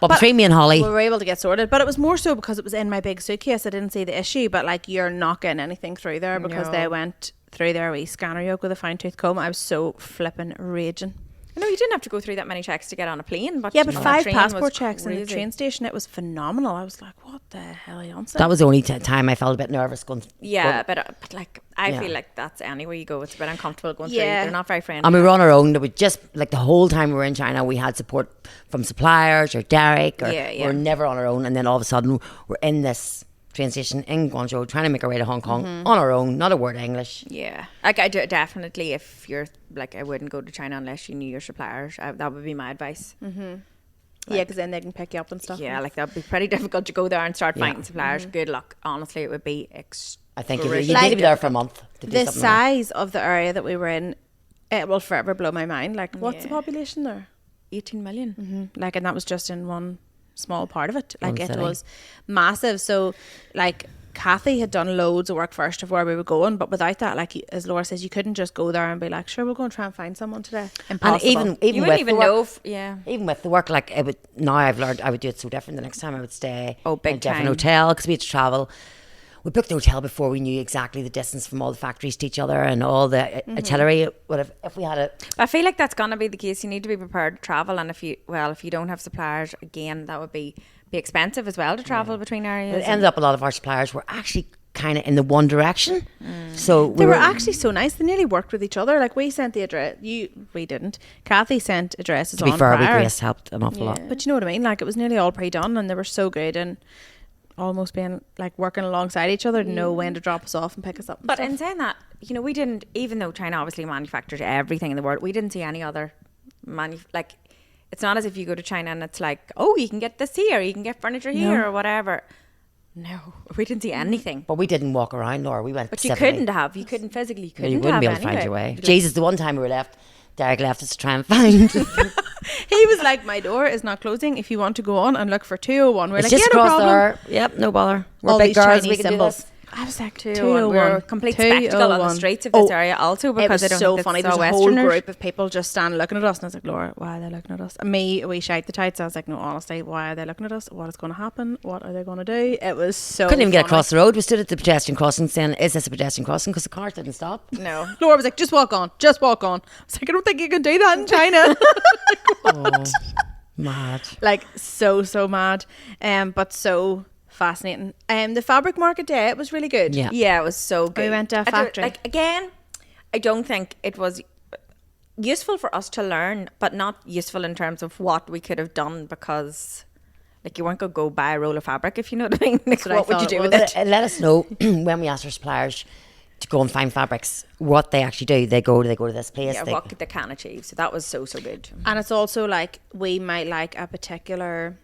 Speaker 3: But between me and Holly,
Speaker 2: We were able to get sorted, but it was more so because it was in my big suitcase. I didn't see the issue, but like you're not getting anything through there because
Speaker 4: No.
Speaker 2: they went through their wee scanner yoke with a fine tooth comb. I was so flipping raging.
Speaker 4: No, you didn't have to go through that many checks to get on a plane. But
Speaker 2: Yeah, but
Speaker 4: on a
Speaker 2: 5
Speaker 4: train was
Speaker 2: passport checks in the
Speaker 4: crazy.
Speaker 2: train station. It was phenomenal. I was like, what the hell are you on?
Speaker 3: That was the only time I felt a bit nervous going.
Speaker 4: Yeah, but like I
Speaker 3: Yeah.
Speaker 4: feel like that's anywhere you go, it's a bit uncomfortable going
Speaker 2: Yeah.
Speaker 4: through. They're not very friendly.
Speaker 3: And we were on our own. There was just like the whole time we were in China, we had support from suppliers or Derek, or
Speaker 4: Yeah,
Speaker 3: we
Speaker 4: yeah.
Speaker 3: were never on our own. And then all of a sudden, we're in this train station in Guangzhou, trying to make our way to Hong Kong on our own, not a word of English.
Speaker 4: Yeah, like I do, definitely. If you're like, I wouldn't go to China unless you knew your suppliers. That would be my advice.
Speaker 2: Yeah, because then they can pick you up and stuff.
Speaker 4: Yeah, like that would be pretty difficult to go there and start finding suppliers. Good luck. Honestly, it would be
Speaker 3: I think you
Speaker 4: extremely
Speaker 3: need to be there for a month to do
Speaker 2: The
Speaker 3: something. like
Speaker 2: size of the area that we were in, it will forever blow my mind. Like, what's the
Speaker 4: Yeah.
Speaker 2: population there?
Speaker 4: 18 million.
Speaker 2: Like, and that was just in one small part of it. Like,
Speaker 3: One
Speaker 2: it
Speaker 3: city.
Speaker 2: was massive. So, like, Kathy had done loads of work first of where we were going, but without that, like, as Laura says, you couldn't just go there and be like, sure, we'll go and try and find someone today.
Speaker 3: And
Speaker 2: Impossible.
Speaker 3: even
Speaker 4: You
Speaker 3: with
Speaker 4: wouldn't even
Speaker 3: the work,
Speaker 4: know. Yeah.
Speaker 3: even with the work, like it would, now I've learned I would do it so different. The next time I would stay
Speaker 4: Oh, big
Speaker 3: in a different
Speaker 4: time.
Speaker 3: hotel because we had to travel. We booked the hotel before we knew exactly the distance from all the factories to each other and all the itinerary. But if we had a
Speaker 4: I feel like that's gonna be the case. You need to be prepared to travel, and if you don't have suppliers, again, that would be expensive as well to travel between areas.
Speaker 3: it ended up a lot of our suppliers were actually kind of in the one direction. So
Speaker 2: They were actually so nice. They nearly worked with each other. Like, we sent the address. We didn't. Kathy sent addresses
Speaker 3: to be
Speaker 2: on
Speaker 3: fair,
Speaker 2: prior.
Speaker 3: Grace helped an awful lot.
Speaker 2: But you know what I mean? Like, it was nearly all pre-done, and they were so good, and almost being like working alongside each other to know when to drop us off and pick us up. And
Speaker 4: But
Speaker 2: stuff.
Speaker 4: in saying that, we didn't, even though China obviously manufactured everything in the world, we didn't see any other like, it's not as if you go to China and it's like, oh, you can get this here, you can get furniture here or whatever. No, we didn't see anything.
Speaker 3: But we didn't walk around, nor we went.
Speaker 4: But you
Speaker 3: specifically.
Speaker 4: couldn't have, you couldn't physically, you
Speaker 3: No,
Speaker 4: couldn't
Speaker 3: you wouldn't
Speaker 4: have
Speaker 3: be able to find
Speaker 4: anyway.
Speaker 3: your way.
Speaker 4: Like,
Speaker 3: Jesus, the one time we were left, Derek left us to try and find.
Speaker 2: He was like, my door is not closing. If you want to go on and look for 201, we're
Speaker 3: It's
Speaker 2: like,
Speaker 3: just
Speaker 2: yeah, no
Speaker 3: across
Speaker 2: problem.
Speaker 3: there. Yep, no bother. We're
Speaker 2: All
Speaker 3: big
Speaker 2: these
Speaker 3: girls.
Speaker 2: Chinese
Speaker 3: We can do
Speaker 2: symbols.
Speaker 3: this.
Speaker 2: I was like,
Speaker 4: 201. We're a complete spectacle on the streets of this area also because
Speaker 2: it was
Speaker 4: I don't
Speaker 2: so
Speaker 4: think
Speaker 2: funny.
Speaker 4: that's
Speaker 2: There's
Speaker 4: so
Speaker 2: a whole
Speaker 4: Westerners.
Speaker 2: group of people just standing looking at us, and I was like, Laura, why are they looking at us? And me, we shite the tights. I was like, no, honestly, why are they looking at us? What is going to happen? What are they going to do? It was so
Speaker 3: Couldn't even get
Speaker 2: funny.
Speaker 3: across the road. We stood at the pedestrian crossing saying, is this a pedestrian crossing? Because the cars didn't stop.
Speaker 4: No.
Speaker 2: Laura was like, just walk on, just walk on. I was like, I don't think you can do that in China.
Speaker 3: Mad.
Speaker 2: Like, so mad. But so fascinating. The fabric market day, it was really good.
Speaker 3: Yeah.
Speaker 4: Yeah, it was so good.
Speaker 2: We went to a
Speaker 4: I do-
Speaker 2: factory.
Speaker 4: Like, again, I don't think it was useful for us to learn, but not useful in terms of what we could have done because, like, you weren't going to go buy a roll of fabric if you know what I mean. Like,
Speaker 2: what I
Speaker 4: what would you
Speaker 2: thought
Speaker 4: do
Speaker 2: it
Speaker 4: with
Speaker 2: was.
Speaker 4: it?
Speaker 3: Let us know when we ask our suppliers to go and find fabrics, what they actually do. They go to this place.
Speaker 4: Yeah,
Speaker 3: they,
Speaker 4: what they can achieve. So that was so good.
Speaker 2: And it's also like, we might like a particular,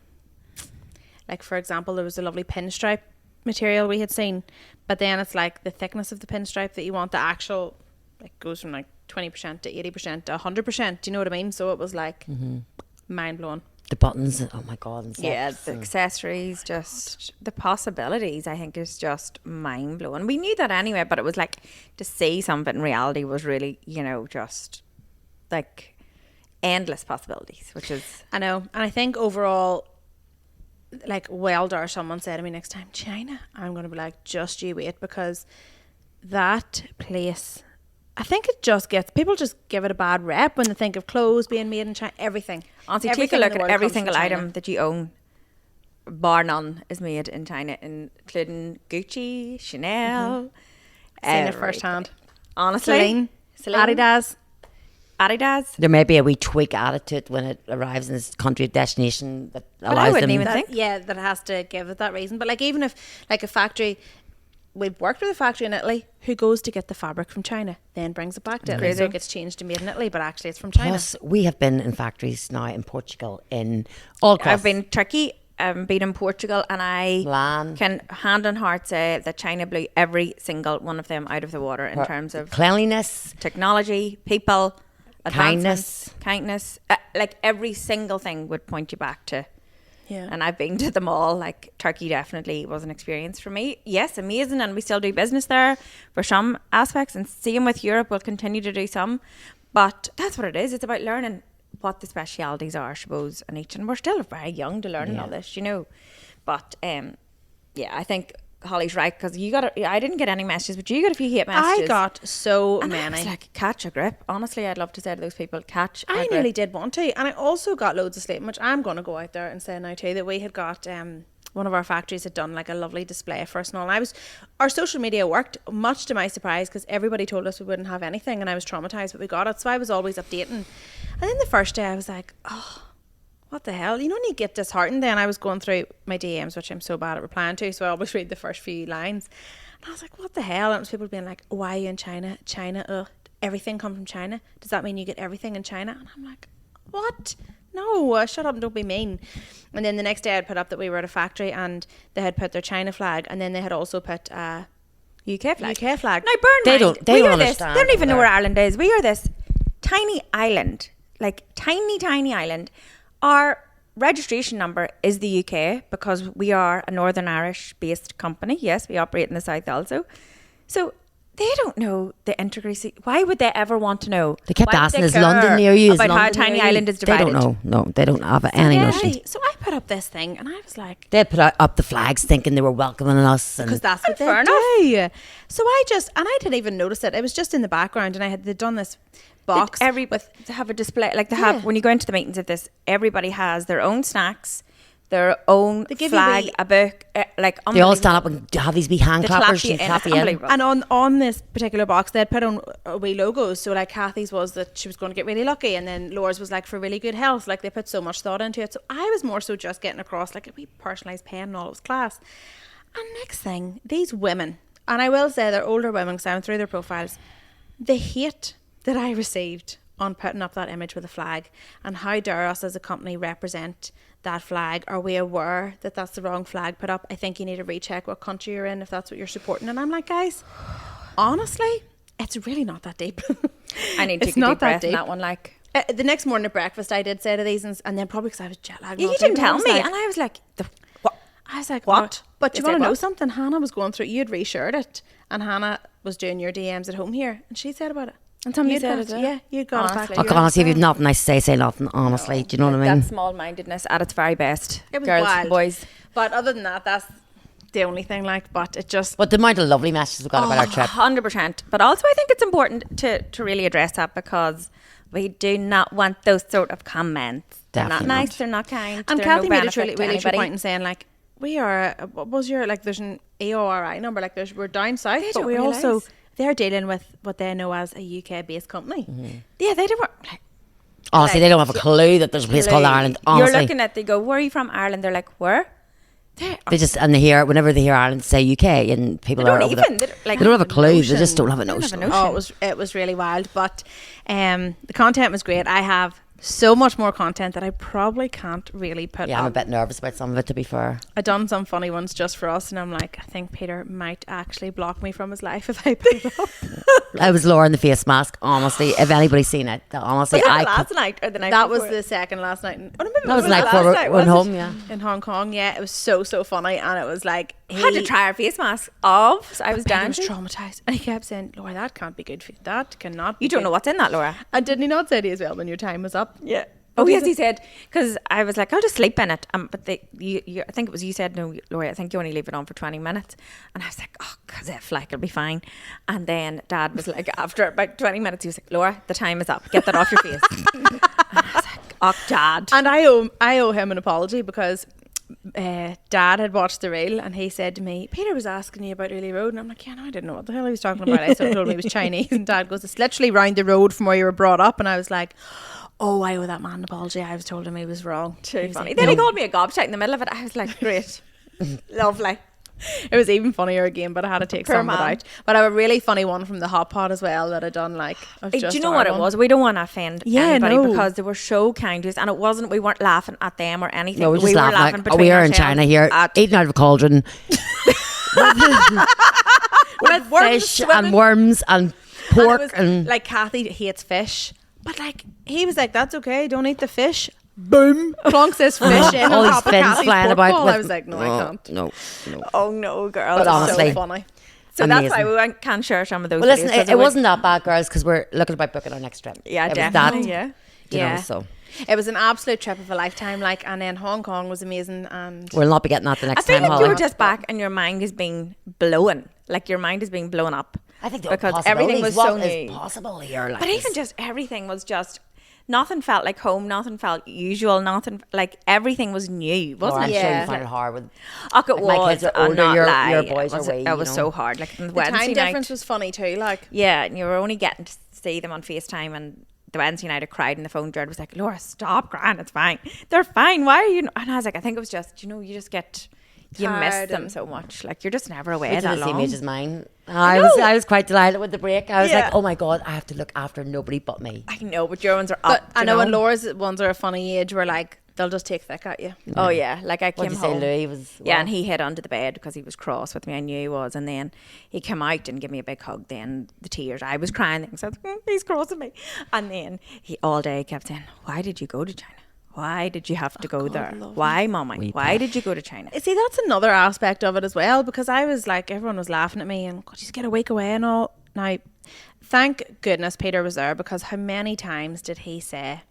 Speaker 2: like, for example, there was a lovely pinstripe material we had seen, but then it's like the thickness of the pinstripe that you want, the actual, like, goes from like 20% to 80% to 100%. Do you know what I mean? So it was like mind blowing.
Speaker 3: the buttons. Oh my God. And
Speaker 4: Yeah,
Speaker 3: stuff.
Speaker 4: the accessories, just the possibilities, I think, is just mind blowing. We knew that anyway, but it was like to see some of it in reality was really, just like endless possibilities, which is
Speaker 2: I know. And I think overall, like, Welder, someone said to me, next time, China, I'm going to be like, just you wait, because that place, I think it just gets, people just give it a bad rep when they think of clothes being made in China, everything.
Speaker 4: honestly, take a
Speaker 2: Everything in
Speaker 4: look
Speaker 2: the
Speaker 4: at
Speaker 2: world
Speaker 4: every
Speaker 2: comes from
Speaker 4: single
Speaker 2: China.
Speaker 4: item that you own, bar none, is made in China, including Gucci, Chanel.
Speaker 2: Seen it
Speaker 4: everything.
Speaker 2: firsthand.
Speaker 4: Honestly,
Speaker 2: Celine, Adidas.
Speaker 4: Adidas.
Speaker 3: There may be a wee tweak added to it when it arrives in this country of destination that
Speaker 4: I
Speaker 3: allows
Speaker 4: wouldn't
Speaker 3: them.
Speaker 4: even
Speaker 2: That,
Speaker 4: think.
Speaker 2: yeah, that has to give it that reason. But like, even if like a factory, we've worked with a factory in Italy who goes to get the fabric from China, then brings it back to Italy.
Speaker 4: Crazy.
Speaker 2: So it gets changed to made in Italy, but actually it's from China.
Speaker 3: Plus, we have been in factories now in Portugal, in all across.
Speaker 4: I've been Turkey, I've been in Portugal, and I
Speaker 3: Milan.
Speaker 4: can hand on heart say that China blew every single one of them out of the water in terms of
Speaker 3: cleanliness.
Speaker 4: technology, people,
Speaker 3: Kindness.
Speaker 4: kindness. Like every single thing would point you back to.
Speaker 2: Yeah.
Speaker 4: And I've been to them all. Like Turkey definitely was an experience for me. Yes, amazing, and we still do business there for some aspects. And same with Europe, we'll continue to do some. But that's what it is. It's about learning what the specialities are, I suppose, in each. And we're still very young to learn all this, But yeah, I think Holly's right, because I didn't get any messages, but you got a few hate messages.
Speaker 2: I got so
Speaker 4: and
Speaker 2: many.
Speaker 4: I was like, catch a grip. Honestly, I'd love to say to those people, catch a
Speaker 2: I
Speaker 4: grip.
Speaker 2: nearly did want to, and I also got loads of slating, which I'm going to go out there and say now too, that we had got one of our factories had done like a lovely display for us and all. And our social media worked, much to my surprise, because everybody told us we wouldn't have anything, and I was traumatized, but we got it. So I was always updating. And then the first day I was like, oh, what the hell? You know, when you get disheartened, then I was going through my DMs, which I'm so bad at replying to, so I always read the first few lines. And I was like, what the hell? And it was people being like, why are you in China? China, everything come from China. Does that mean you get everything in China? And I'm like, what? No, shut up and don't be mean. And then the next day I'd put up that we were at a factory and they had put their China flag, and then they had also put
Speaker 4: UK flag.
Speaker 2: UK flag.
Speaker 4: Now, burn
Speaker 3: They
Speaker 4: mind,
Speaker 3: don't
Speaker 4: we are
Speaker 3: understand
Speaker 4: They don't even know
Speaker 3: over
Speaker 4: where
Speaker 3: there.
Speaker 4: Ireland is. We are this tiny island, like tiny island. Our registration number is the UK because we are a Northern Irish based company. Yes, we operate in the south also. So they don't know the intricacy. Why would they ever want to know?
Speaker 3: They kept
Speaker 4: Why would
Speaker 3: asking,
Speaker 4: they
Speaker 3: is
Speaker 4: care
Speaker 3: London near you? Is
Speaker 4: about how a
Speaker 3: London
Speaker 4: tiny
Speaker 3: near you?
Speaker 4: island is divided?
Speaker 3: They don't know. No, they don't have any notion.
Speaker 2: So I put up this thing and I was like,
Speaker 3: They put up the flags thinking they were welcoming us. And
Speaker 2: because that's what they
Speaker 4: fair
Speaker 2: do. So I didn't even notice it. It was just in the background, and they'd done this box
Speaker 4: To have a display, like they have when you go into the meetings of this, everybody has their own snacks, their own
Speaker 2: They give you
Speaker 4: flag, a book, like
Speaker 3: they all stand up and have these wee hand
Speaker 4: They
Speaker 3: clappers
Speaker 4: clap you
Speaker 3: and
Speaker 4: in.
Speaker 3: clap
Speaker 4: It's
Speaker 3: you in.
Speaker 4: unbelievable.
Speaker 2: And on this particular box, they'd put on wee logos. So like Kathy's was that she was going to get really lucky, and then Laura's was like for really good health. Like they put so much thought into it. So I was more so just getting across like a wee personalised pen and all. It was class. And next thing, these women, and I will say they're older women because I went through their profiles, the hate that I received on putting up that image with a flag, and how dare us as a company represent that flag? Are we aware that that's the wrong flag put up? I think you need to recheck what country you're in if that's what you're supporting. And I'm like, guys, honestly, it's really not that deep.
Speaker 4: I need to
Speaker 2: It's
Speaker 4: take a
Speaker 2: not
Speaker 4: deep
Speaker 2: that
Speaker 4: breath in
Speaker 2: deep.
Speaker 4: that one. Like
Speaker 2: The next morning at breakfast, I did say to these, and then probably because I was jet lagged.
Speaker 4: you didn't tell me, and I was like, what?
Speaker 2: I was like,
Speaker 4: What?
Speaker 2: But
Speaker 4: They
Speaker 2: you want to
Speaker 4: said
Speaker 2: know
Speaker 4: what?
Speaker 2: something? Hannah was going through. You had reshared it, and Hannah was doing your DMs at home here, and she said about it.
Speaker 4: And somebody
Speaker 2: You'd
Speaker 4: said
Speaker 2: got
Speaker 4: it,
Speaker 2: Yeah, you got it back.
Speaker 4: Honestly.
Speaker 2: to
Speaker 3: Oh,
Speaker 2: your
Speaker 3: honestly, if you've
Speaker 2: house.
Speaker 3: nothing nice to say nothing, honestly. Do you know what I mean?
Speaker 4: That's small-mindedness at its very best.
Speaker 2: It was
Speaker 4: Girls,
Speaker 2: wild.
Speaker 4: boys.
Speaker 2: But other than that, that's the only thing. Like, but it just.
Speaker 3: But the amount of lovely messages we got about our trip.
Speaker 4: 100%. But also, I think it's important to really address that, because we do not want those sort of comments. They're
Speaker 3: Definitely
Speaker 4: not nice.
Speaker 3: not.
Speaker 4: They're not kind.
Speaker 2: And
Speaker 4: they're
Speaker 2: Kathy
Speaker 4: no
Speaker 2: made a
Speaker 4: benefit
Speaker 2: really,
Speaker 4: to
Speaker 2: really true
Speaker 4: anybody.
Speaker 2: point in saying like, we are. What was your like? There's an AORI number. Like, we're down south, but
Speaker 4: don't
Speaker 2: we also
Speaker 4: realise.
Speaker 2: they're dealing with what they know as a UK based company.
Speaker 4: Yeah, they don't. Like,
Speaker 3: Honestly,
Speaker 4: like,
Speaker 3: they don't have a clue that there's a place called
Speaker 4: clue.
Speaker 3: Ireland. Honestly.
Speaker 4: You're looking at, they go, where are you from? Ireland. They're like, where?
Speaker 3: They just, and they hear, whenever they hear Ireland, say UK, and people
Speaker 4: They
Speaker 3: are
Speaker 4: don't
Speaker 3: over
Speaker 4: even.
Speaker 3: there.
Speaker 4: They
Speaker 3: They don't have a clue. They
Speaker 2: notion.
Speaker 3: just don't have a
Speaker 4: They don't have a
Speaker 3: notion.
Speaker 4: notion.
Speaker 2: Oh, it was really wild. But the content was great. I have so much more content that I probably can't really put
Speaker 3: Yeah, I'm a
Speaker 2: up.
Speaker 3: bit nervous about some of it, to be fair.
Speaker 2: I done some funny ones just for us, and I'm like, I think Peter might actually block me from his life if I put it up.
Speaker 3: I was Laura in the face mask, honestly. If anybody's seen it, honestly,
Speaker 4: Was that
Speaker 3: I
Speaker 4: last
Speaker 3: could,
Speaker 4: night or the night
Speaker 2: That was
Speaker 4: before?
Speaker 2: the second last night.
Speaker 3: that was like
Speaker 4: last
Speaker 3: before
Speaker 4: night,
Speaker 3: we went
Speaker 4: was it?
Speaker 3: home, yeah.
Speaker 2: In Hong Kong. Yeah, it was so funny, and it was like
Speaker 4: I had to try our face mask off. So I was
Speaker 2: Peter
Speaker 4: down.
Speaker 2: was traumatized, and he kept saying, "Laura, that can't be good for you. That cannot." Be
Speaker 4: You don't
Speaker 2: good."
Speaker 4: know what's in that, Laura.
Speaker 2: And didn't he not say to you as well when your time was up?
Speaker 4: Yeah. Oh yes, he said, because I was like, I'll just sleep in it. But I think it was you said, no, Laurie, I think you only leave it on for 20 minutes. And I was like, oh, because if like it'll be fine. And then Dad was like, after about 20 minutes, he was like, Laura, the time is up. Get that off your face. And I was like, oh, Dad.
Speaker 2: And I owe him an apology because Dad had watched the reel, and he said to me, Peter was asking you about Ely Road, and I'm like, yeah, no, I didn't know what the hell he was talking about. I told him he was Chinese, and Dad goes, it's literally round the road from where you were brought up. And I was like, oh, I owe that man an apology. I was told him he was wrong. He
Speaker 4: Too
Speaker 2: was
Speaker 4: funny.
Speaker 2: like,
Speaker 4: Then
Speaker 2: "No."
Speaker 4: he called me a gobshite in the middle of it. I was like, great. Lovely.
Speaker 2: It was even funnier again, but I had to take
Speaker 4: Poor
Speaker 2: some of it
Speaker 4: man.
Speaker 2: out. But I have a really funny one from the hot pot as well that I done like. Of
Speaker 4: Do
Speaker 2: just
Speaker 4: you know
Speaker 2: our
Speaker 4: what it
Speaker 2: one.
Speaker 4: was? We don't want to offend
Speaker 2: Yeah,
Speaker 4: anybody
Speaker 2: no.
Speaker 4: because they were so kind to us, and we weren't laughing at them or anything.
Speaker 3: No, we're just
Speaker 4: we
Speaker 3: laughing.
Speaker 4: were laughing
Speaker 3: Like,
Speaker 4: between
Speaker 3: we are in
Speaker 4: ourselves
Speaker 3: China here,
Speaker 4: at-
Speaker 3: eating out of a cauldron.
Speaker 2: With
Speaker 3: Fish and worms and pork
Speaker 2: and, it was,
Speaker 3: and
Speaker 2: like Kathy hates fish, but like he was like, that's okay, don't eat the fish. Boom, plonks this fish in
Speaker 3: all
Speaker 2: on
Speaker 3: these
Speaker 2: top of
Speaker 3: fins
Speaker 2: Kathy's
Speaker 3: flying
Speaker 2: pork
Speaker 3: about.
Speaker 2: ball.
Speaker 3: with-
Speaker 2: I was like, no, I can't.
Speaker 3: No.
Speaker 4: Oh no, girl.
Speaker 3: But
Speaker 4: It's
Speaker 3: honestly,
Speaker 2: So funny.
Speaker 4: so that's why
Speaker 3: amazing.
Speaker 4: we can share some of those.
Speaker 3: Well, listen,
Speaker 4: videos, 'cause
Speaker 3: it wasn't that bad, girls, because we're looking about booking our next trip.
Speaker 4: Yeah,
Speaker 3: It was
Speaker 4: definitely.
Speaker 3: that
Speaker 4: Yeah.
Speaker 3: You know, so
Speaker 2: it was an absolute trip of a lifetime. Like, and then Hong Kong was amazing, and
Speaker 3: we'll not be getting that the
Speaker 4: I
Speaker 3: next
Speaker 4: feel
Speaker 3: time.
Speaker 4: like
Speaker 3: Holly.
Speaker 4: you're just back and your mind is being blown. Like your mind is being blown up.
Speaker 3: I think
Speaker 4: because everything was so
Speaker 3: what is
Speaker 4: new.
Speaker 3: possible here. Like,
Speaker 4: But even just everything was just nothing felt like home. Nothing felt usual. Nothing like everything was new, wasn't
Speaker 3: I'm
Speaker 4: it?
Speaker 3: sure you find it hard with.
Speaker 4: Oh, it
Speaker 3: Like, my
Speaker 4: was.
Speaker 3: kids are
Speaker 4: I'll
Speaker 3: older,
Speaker 4: not
Speaker 3: your
Speaker 4: lie.
Speaker 3: boys are way,
Speaker 4: It was
Speaker 3: you
Speaker 4: so
Speaker 3: know.
Speaker 4: hard. Like the
Speaker 2: the
Speaker 4: Wednesday
Speaker 2: time
Speaker 4: night.
Speaker 2: difference was funny too. Like,
Speaker 4: Yeah, and you were only getting to see them on FaceTime, and the Wednesday night I cried on the phone. Jared was like, "Laura, stop crying. It's fine. They're fine. Why are you?" And I was like, "I think it was just, you just get, you miss
Speaker 2: Tired
Speaker 4: them
Speaker 2: and-
Speaker 4: so much. Like you're just never away
Speaker 3: Which
Speaker 4: that
Speaker 3: is the same
Speaker 4: long."
Speaker 3: age as mine. I was quite delighted with the break. I was like, oh my God, I have to look after nobody but me.
Speaker 4: I know, but your ones are
Speaker 2: but
Speaker 4: up.
Speaker 2: I
Speaker 4: you
Speaker 2: know when Laura's ones are a funny age, where like they'll just take thick at you.
Speaker 4: Oh yeah, like I
Speaker 3: What
Speaker 4: came
Speaker 3: did you say,
Speaker 4: home.
Speaker 3: Louis was?
Speaker 4: Yeah,
Speaker 3: what?
Speaker 4: and he hid under the bed because he was cross with me. I knew he was, and then he came out and gave me a big hug. Then the tears, I was crying. So I was like, he's cross with me, and then he all day kept saying, "Why did you go to China? Why did you have to go there? Why, Mummy? Why did you go to China?"
Speaker 2: See, that's another aspect of it as well, because I was like, everyone was laughing at me and, God, just get a week away and all. Now, thank goodness Peter was there, because how many times did he say,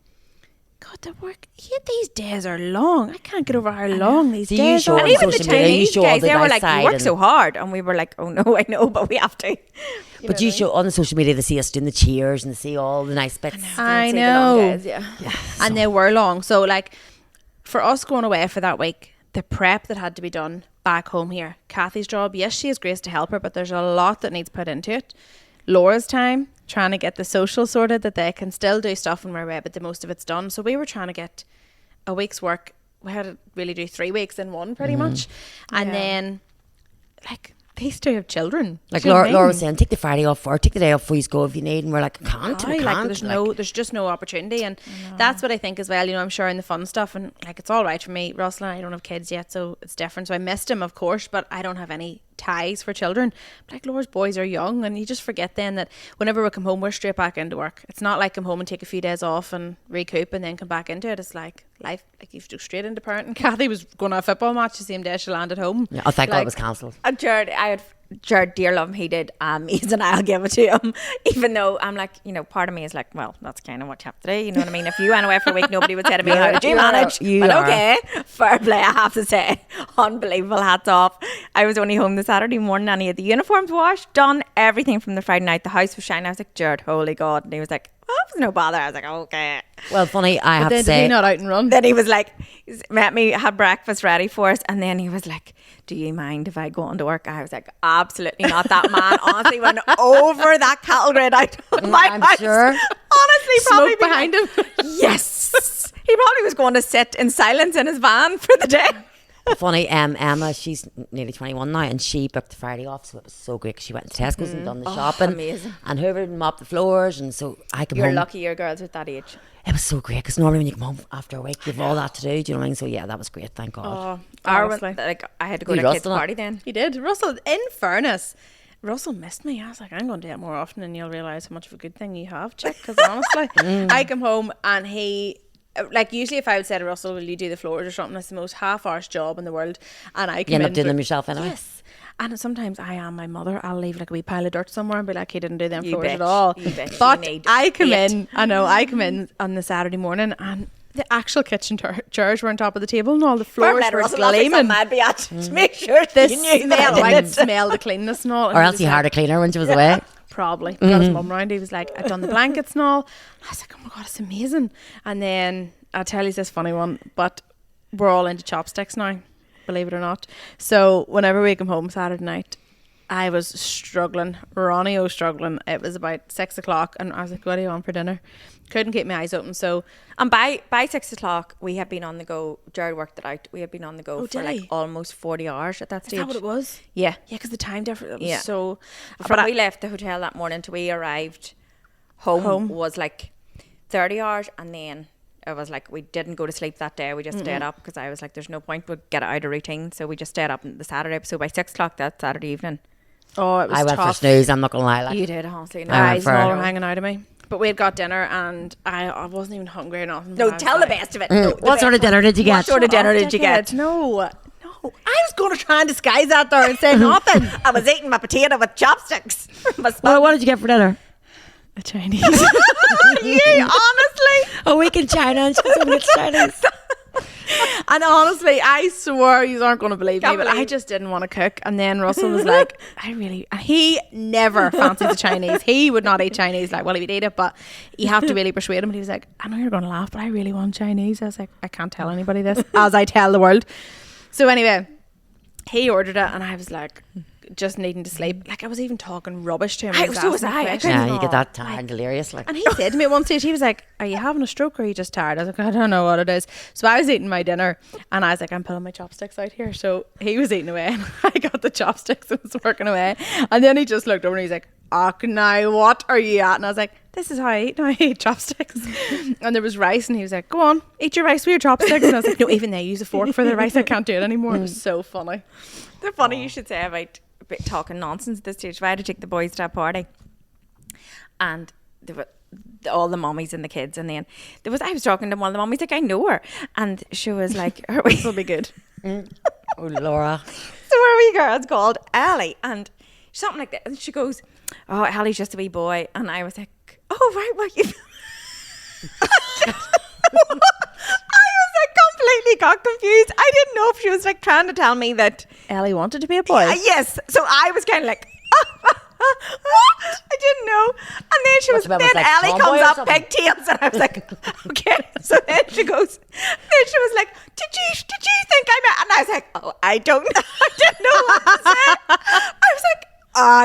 Speaker 2: God, the work, these days are long. I can't get over how long these
Speaker 3: So you
Speaker 2: days
Speaker 3: show
Speaker 2: are.
Speaker 3: on
Speaker 4: And even the
Speaker 3: social media, you
Speaker 4: Chinese
Speaker 3: show all
Speaker 4: guys,
Speaker 3: the
Speaker 4: they were
Speaker 3: nice
Speaker 4: like, "You
Speaker 3: side
Speaker 4: work
Speaker 3: and-
Speaker 4: so hard," and we were like, "Oh no, I know, but we have to."
Speaker 3: But you show on the social media, they see us doing the cheers and they see all the nice bits.
Speaker 2: I
Speaker 4: See the long
Speaker 2: know.
Speaker 4: days, yeah.
Speaker 2: And they were long. So, like, for us going away for that week, the prep that had to be done back home here, Kathy's job, yes, she has Grace to help her, but there's a lot that needs put into it. Laura's time, trying to get the social sorted, that they can still do stuff when we're away, but the most of it's done. So we were trying to get a week's work. We had to really do 3 weeks in one, pretty much. And then, like, these two have children.
Speaker 3: Like
Speaker 2: Do you know what I
Speaker 3: Laura was
Speaker 2: mean?
Speaker 3: saying, take the Friday off or take the day off before you go if you need. And we're like, I can't.
Speaker 2: Aye,
Speaker 3: We
Speaker 2: like
Speaker 3: can't.
Speaker 2: there's just no opportunity, and that's what I think as well. You know, I'm sharing the fun stuff, and like it's all right for me. Russell and I don't have kids yet, so it's different. So I missed him, of course, but I don't have any ties for children. But like Laura's boys are young, and you just forget then that whenever we come home, we're straight back into work. It's not like come home and take a few days off and recoup and then come back into it. It's like life, like you have to go straight into parenting. Kathy was going to a football match the same day she landed home.
Speaker 3: Yeah, oh, thank God
Speaker 2: Like,
Speaker 3: it was cancelled.
Speaker 4: And Jared, dear love him, he did amazing. I'll give it to him. Even though I'm like, part of me is like, well, that's kind of what you have to do. You know what I mean? If you went away for a week, nobody would say to me, how did you manage?
Speaker 3: You
Speaker 4: But
Speaker 3: are.
Speaker 4: okay, fair play, I have to say. Unbelievable, hats off. I was only home the Saturday morning and he had the uniforms washed, done everything from the Friday night. The house was shining. I was like, Jared, holy God. And he was like, oh, it was no bother. I was like, okay.
Speaker 3: Well, funny, I have
Speaker 2: Then
Speaker 3: to
Speaker 2: did he
Speaker 3: say,
Speaker 2: not out and run?
Speaker 4: Then he was like, he's met me, had breakfast ready for us, and then he was like, do you mind if I go on to work? I was like, absolutely not. That man honestly went over that cattle grid out of my
Speaker 3: I'm
Speaker 4: house.
Speaker 3: sure.
Speaker 4: Honestly, probably
Speaker 2: Smoke behind him.
Speaker 4: Yes. He probably was going to sit in silence in his van for the day.
Speaker 3: funny, Emma, she's nearly 21 now, and she booked the Friday off, so it was so great because she went to Tesco's and done the shopping.
Speaker 4: amazing.
Speaker 3: And hoovered and mopped the floors, and so I come
Speaker 4: You're
Speaker 3: home.
Speaker 4: lucky your girls at that age.
Speaker 3: It was so great because normally when you come home after a week, you've all that to do. Do you know what I mean? So yeah, that was great. Thank God.
Speaker 2: Oh,
Speaker 4: I
Speaker 2: honestly.
Speaker 4: had to go
Speaker 3: You
Speaker 4: to a kids'
Speaker 3: Russell?
Speaker 4: party then.
Speaker 2: He did. Russell, in fairness, Russell missed me. I was like, I'm going to do it more often and you'll realise how much of a good thing you have, chick. Because honestly, I come home and he, like usually if I would say to Russell, will you do the floors or something, it's the most half-arsed job in the world. And I come
Speaker 3: You end
Speaker 2: in
Speaker 3: up doing
Speaker 2: with-
Speaker 3: them yourself anyway.
Speaker 2: Yes. And sometimes I am my mother. I'll leave like a wee pile of dirt somewhere and be like, he didn't do them
Speaker 4: You
Speaker 2: floors
Speaker 4: bitch.
Speaker 2: at all.
Speaker 4: You bitch.
Speaker 2: But
Speaker 4: You need
Speaker 2: I come
Speaker 4: eight.
Speaker 2: in, I come in on the Saturday morning and the actual kitchen chairs were on top of the table and all the floors were gleaming.
Speaker 4: Mad be at to make sure
Speaker 2: The
Speaker 4: you knew
Speaker 2: smell,
Speaker 4: that.
Speaker 2: I could smell the cleanness and all. And
Speaker 3: Or
Speaker 2: he
Speaker 3: else
Speaker 2: was
Speaker 3: you
Speaker 2: like-
Speaker 3: hired a cleaner when she was away.
Speaker 2: Probably. Got his mum round. He was like, I'd done the blankets and all. I was like, oh my God, it's amazing. And then I'll tell you this funny one, but we're all into chopsticks now, believe it or not. So whenever we come home Saturday night, I was struggling, Ronnie was struggling. It was about 6 o'clock and I was like, what do you want for dinner? Couldn't keep my eyes open. So
Speaker 4: And by 6 o'clock, we had been on the go. Jared worked it out. We had been on the go for
Speaker 2: did
Speaker 4: like
Speaker 2: he?
Speaker 4: almost 40 hours at that
Speaker 2: is
Speaker 4: stage.
Speaker 2: that what it was?
Speaker 4: Yeah.
Speaker 2: Yeah, because the time difference was
Speaker 4: Yeah.
Speaker 2: so...
Speaker 4: From we left the hotel that morning till we arrived home was like 30 hours, and then it was like we didn't go to sleep that day. We just stayed up because I was like, there's no point, we'd get it out of routine. So we just stayed up on the Saturday. So by 6 o'clock that Saturday evening,
Speaker 2: Oh, it was
Speaker 3: I went for
Speaker 2: tough.
Speaker 3: snooze, I'm not going to lie. Like,
Speaker 4: you did honestly. No,
Speaker 3: I went
Speaker 2: Eyes
Speaker 3: for-
Speaker 2: and all were hanging out of me. But we had got dinner and I wasn't even hungry or nothing.
Speaker 4: no,
Speaker 2: I was
Speaker 4: tell the
Speaker 2: like,
Speaker 4: best of it. No, the
Speaker 3: what sort of dinner did you
Speaker 4: What
Speaker 3: get?
Speaker 4: sort of dinner
Speaker 2: "Oh,
Speaker 4: did you get?
Speaker 2: dickhead, No. I was going to try and disguise that there and say nothing.
Speaker 4: I was eating my potato with chopsticks.
Speaker 3: Well, what did you get for dinner?
Speaker 2: A Chinese.
Speaker 1: You honestly.
Speaker 3: A week in China and she's going to Chinese.
Speaker 2: And honestly, I swore you aren't going to believe me,
Speaker 1: Can't
Speaker 2: but I
Speaker 1: believe.
Speaker 2: just didn't want to cook. And then Russell was like, and he never fancied the Chinese. He would not eat Chinese. Like, well, he would eat it, but you have to really persuade him. But he was like, I know you're going to laugh, but I really want Chinese. I was like, I can't tell anybody this, as I tell the world. So anyway, he ordered it, and I was like, just needing to sleep. Like, I was even talking rubbish to him.
Speaker 1: So was I.
Speaker 3: Yeah, you get that tired and delirious. Like.
Speaker 2: And he said to me at one stage, he was like, are you having a stroke or are you just tired? I was like, I don't know what it is. So I was eating my dinner and I was like, I'm pulling my chopsticks out here. So he was eating away and I got the chopsticks and was working away. And then he just looked over and he's like, now what are you at? And I was like, this is how I eat. Now I eat chopsticks. And there was rice and he was like, go on, eat your rice with your chopsticks. And I was like, no, even they use a fork for the rice. I can't do it anymore. It was so funny.
Speaker 1: They're funny you should say about talking nonsense at this stage. If I had to take the boys to a party and there were all the mummies and the kids, and then I was talking to one of the mummies, like, I know her, and she was like, this will be good.
Speaker 3: Oh, Laura.
Speaker 1: So our wee girl's called Ellie, and something like that, and she goes, oh, Ellie's just a wee boy, and I was like, oh, right, well, you I was like completely got confused. I didn't know if she was like trying to tell me that
Speaker 2: Ellie wanted to be a boy.
Speaker 1: yes. So I was kind of like, what? I didn't know. And then she was, then
Speaker 3: like
Speaker 1: Ellie
Speaker 3: tomboy
Speaker 1: comes
Speaker 3: or
Speaker 1: up
Speaker 3: something?
Speaker 1: pigtails, and I was like, okay. So then she was like, did you think I met? And I was like, oh, I don't know. I didn't know what to say. I was like,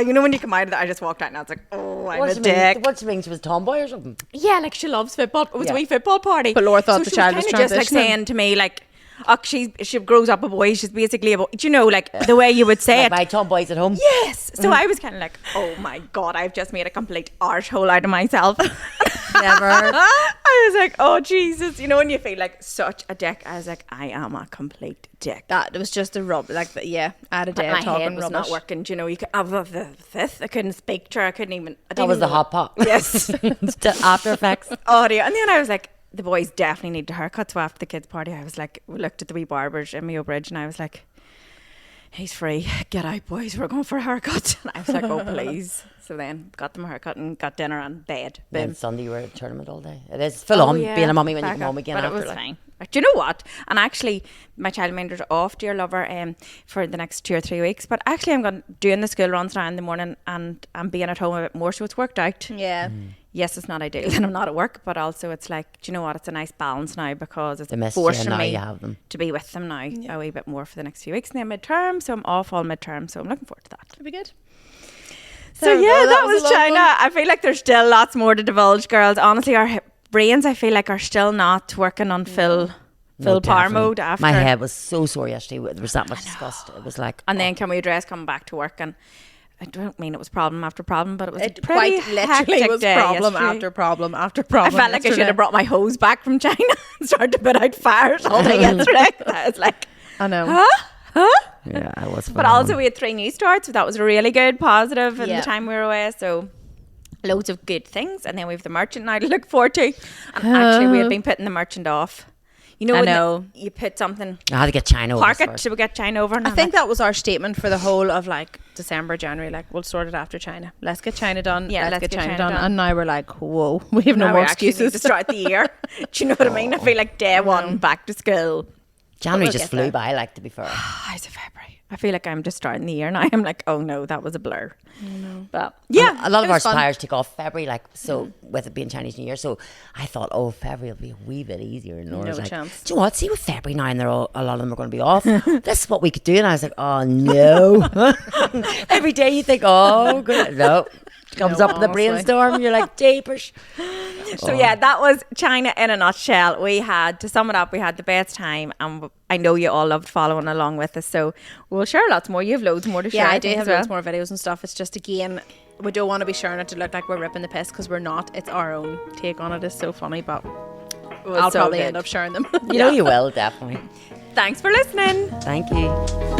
Speaker 1: you know, when you come out of that, I just walked out and I was like, oh, I'm a dick.
Speaker 3: What do you mean? She was a tomboy or something?
Speaker 1: Yeah, like she loves football. It was a wee football party.
Speaker 2: But Laura thought the
Speaker 1: she
Speaker 2: child was
Speaker 1: kinda just like
Speaker 2: transitioning.
Speaker 1: saying to me, like, oh, she grows up a boy. She's basically a boy. Do you know, like the way you would say
Speaker 3: Like
Speaker 1: it?
Speaker 3: my tomboys at home?
Speaker 1: Yes. So I was kind of like, oh my God, I've just made a complete arsehole out of myself.
Speaker 3: Never.
Speaker 1: I was like, oh Jesus. You know, when you feel like such a dick, I was like, I am a complete dick.
Speaker 2: That was just a rub, like that. Yeah, I had a day
Speaker 1: My
Speaker 2: of talking
Speaker 1: head was
Speaker 2: rubbish.
Speaker 1: not working. Do you know, you could, the fifth, I couldn't speak to her. I couldn't even. I
Speaker 3: That
Speaker 1: didn't
Speaker 3: was the
Speaker 1: even
Speaker 3: hot pot.
Speaker 1: Yes.
Speaker 3: After Effects.
Speaker 1: Audio. And then I was like, the boys definitely need a haircut. So after the kids' party, I was like, we looked at the wee barbers in Mayo Bridge, and I was like, he's free. Get out, boys. We're going for a haircut. And I was like, oh, please. So then got them a haircut and got dinner and bed.
Speaker 3: Then
Speaker 1: Boom.
Speaker 3: Sunday you were at a tournament all day. It is full on
Speaker 1: yeah.
Speaker 3: being a mummy when you
Speaker 1: Back
Speaker 3: come
Speaker 1: up.
Speaker 3: home again
Speaker 1: But
Speaker 3: after.
Speaker 1: it was
Speaker 3: like.
Speaker 1: fine. Do you know what? And actually, my childminder's off, dear lover, for the next 2 or 3 weeks. But actually, I'm doing the school runs now in the morning, and I'm being at home a bit more, so it's worked out.
Speaker 2: Yeah.
Speaker 1: Yes, it's not ideal and I'm not at work, but also it's like, do you know what? It's a nice balance now because it's
Speaker 3: They miss you
Speaker 1: forcing
Speaker 3: and now
Speaker 1: me
Speaker 3: you have them.
Speaker 1: to be with them now a wee bit more for the next few weeks. And then midterm, so I'm off all midterm, so I'm looking forward to that.
Speaker 2: It'll be good.
Speaker 1: So
Speaker 2: There we
Speaker 1: yeah,
Speaker 2: go.
Speaker 1: that
Speaker 2: That
Speaker 1: was
Speaker 2: was a long
Speaker 1: China.
Speaker 2: one.
Speaker 1: I feel like there's still lots more to divulge, girls. Honestly, our brains, I feel like, are still not working on full
Speaker 3: No,
Speaker 1: power
Speaker 3: definitely.
Speaker 1: mode after.
Speaker 3: My head was so sore yesterday. There was that much disgust. It was like.
Speaker 1: And then can we address coming back to work? And I don't mean it was problem after problem, but it was
Speaker 2: It
Speaker 1: a pretty
Speaker 2: quite literally
Speaker 1: hectic
Speaker 2: was
Speaker 1: day
Speaker 2: problem
Speaker 1: yesterday.
Speaker 2: after problem after
Speaker 1: I
Speaker 2: problem.
Speaker 1: felt like I should
Speaker 2: yesterday.
Speaker 1: have brought my hose back from China and started to put out fires all day yesterday. I was like,
Speaker 2: I know.
Speaker 1: huh?
Speaker 3: Yeah, I was.
Speaker 1: But also we had 3 new starts, so that was really good, positive in
Speaker 2: Yeah.
Speaker 1: the time we were away. So loads of good things. And then we have the merchant now to look forward to. And actually we had been putting the merchant off. You know,
Speaker 2: I
Speaker 1: when
Speaker 2: know.
Speaker 1: you put something,
Speaker 3: I had to get China over
Speaker 1: park it,
Speaker 3: first.
Speaker 1: should we get China over? And
Speaker 2: I
Speaker 1: I'm
Speaker 2: think
Speaker 1: like,
Speaker 2: that was our statement for the whole of like December, January. Like, we'll sort it after China. Let's get China done.
Speaker 1: Yeah,
Speaker 2: let's get China done. And now we're like, whoa, we have no
Speaker 1: now
Speaker 2: more
Speaker 1: we actually need
Speaker 2: excuses.
Speaker 1: to start the year. Do you know what I mean? I feel like day one back to school.
Speaker 3: January
Speaker 2: we'll
Speaker 3: just
Speaker 2: get
Speaker 3: flew
Speaker 2: there.
Speaker 3: by, like, to be fair.
Speaker 1: Eyes of February. I feel like I'm just starting the year now. I'm like, oh no, that was a blur. But yeah,
Speaker 3: a lot
Speaker 2: it
Speaker 3: of our
Speaker 2: was fun.
Speaker 3: suppliers take off February, like, so with it being Chinese New Year. So I thought, oh, February will be a wee bit easier. And Laura's
Speaker 2: No
Speaker 3: like,
Speaker 2: chance.
Speaker 3: do you know what? See, with February now, and a lot of them are going to be off. This is what we could do. And I was like, oh no. Every day you think, oh, good. No. Comes
Speaker 2: No,
Speaker 3: up in the
Speaker 2: honestly.
Speaker 3: brainstorm. You're like, jeepers.
Speaker 1: so yeah, that was China in a nutshell. We had, to sum it up, we had the best time, and I know you all loved following along with us. So we'll share lots more. You have loads more to share.
Speaker 2: Yeah, I do
Speaker 1: think,
Speaker 2: have
Speaker 1: as well.
Speaker 2: loads more videos and stuff. It's just, again, we don't want to be sharing it to look like we're ripping the piss because we're not. It's our own take on it. It's so funny, but
Speaker 1: It was
Speaker 2: I'll
Speaker 1: so
Speaker 2: probably
Speaker 1: good.
Speaker 2: end up sharing them.
Speaker 3: You know you will, definitely.
Speaker 1: Thanks for listening.
Speaker 3: Thank you.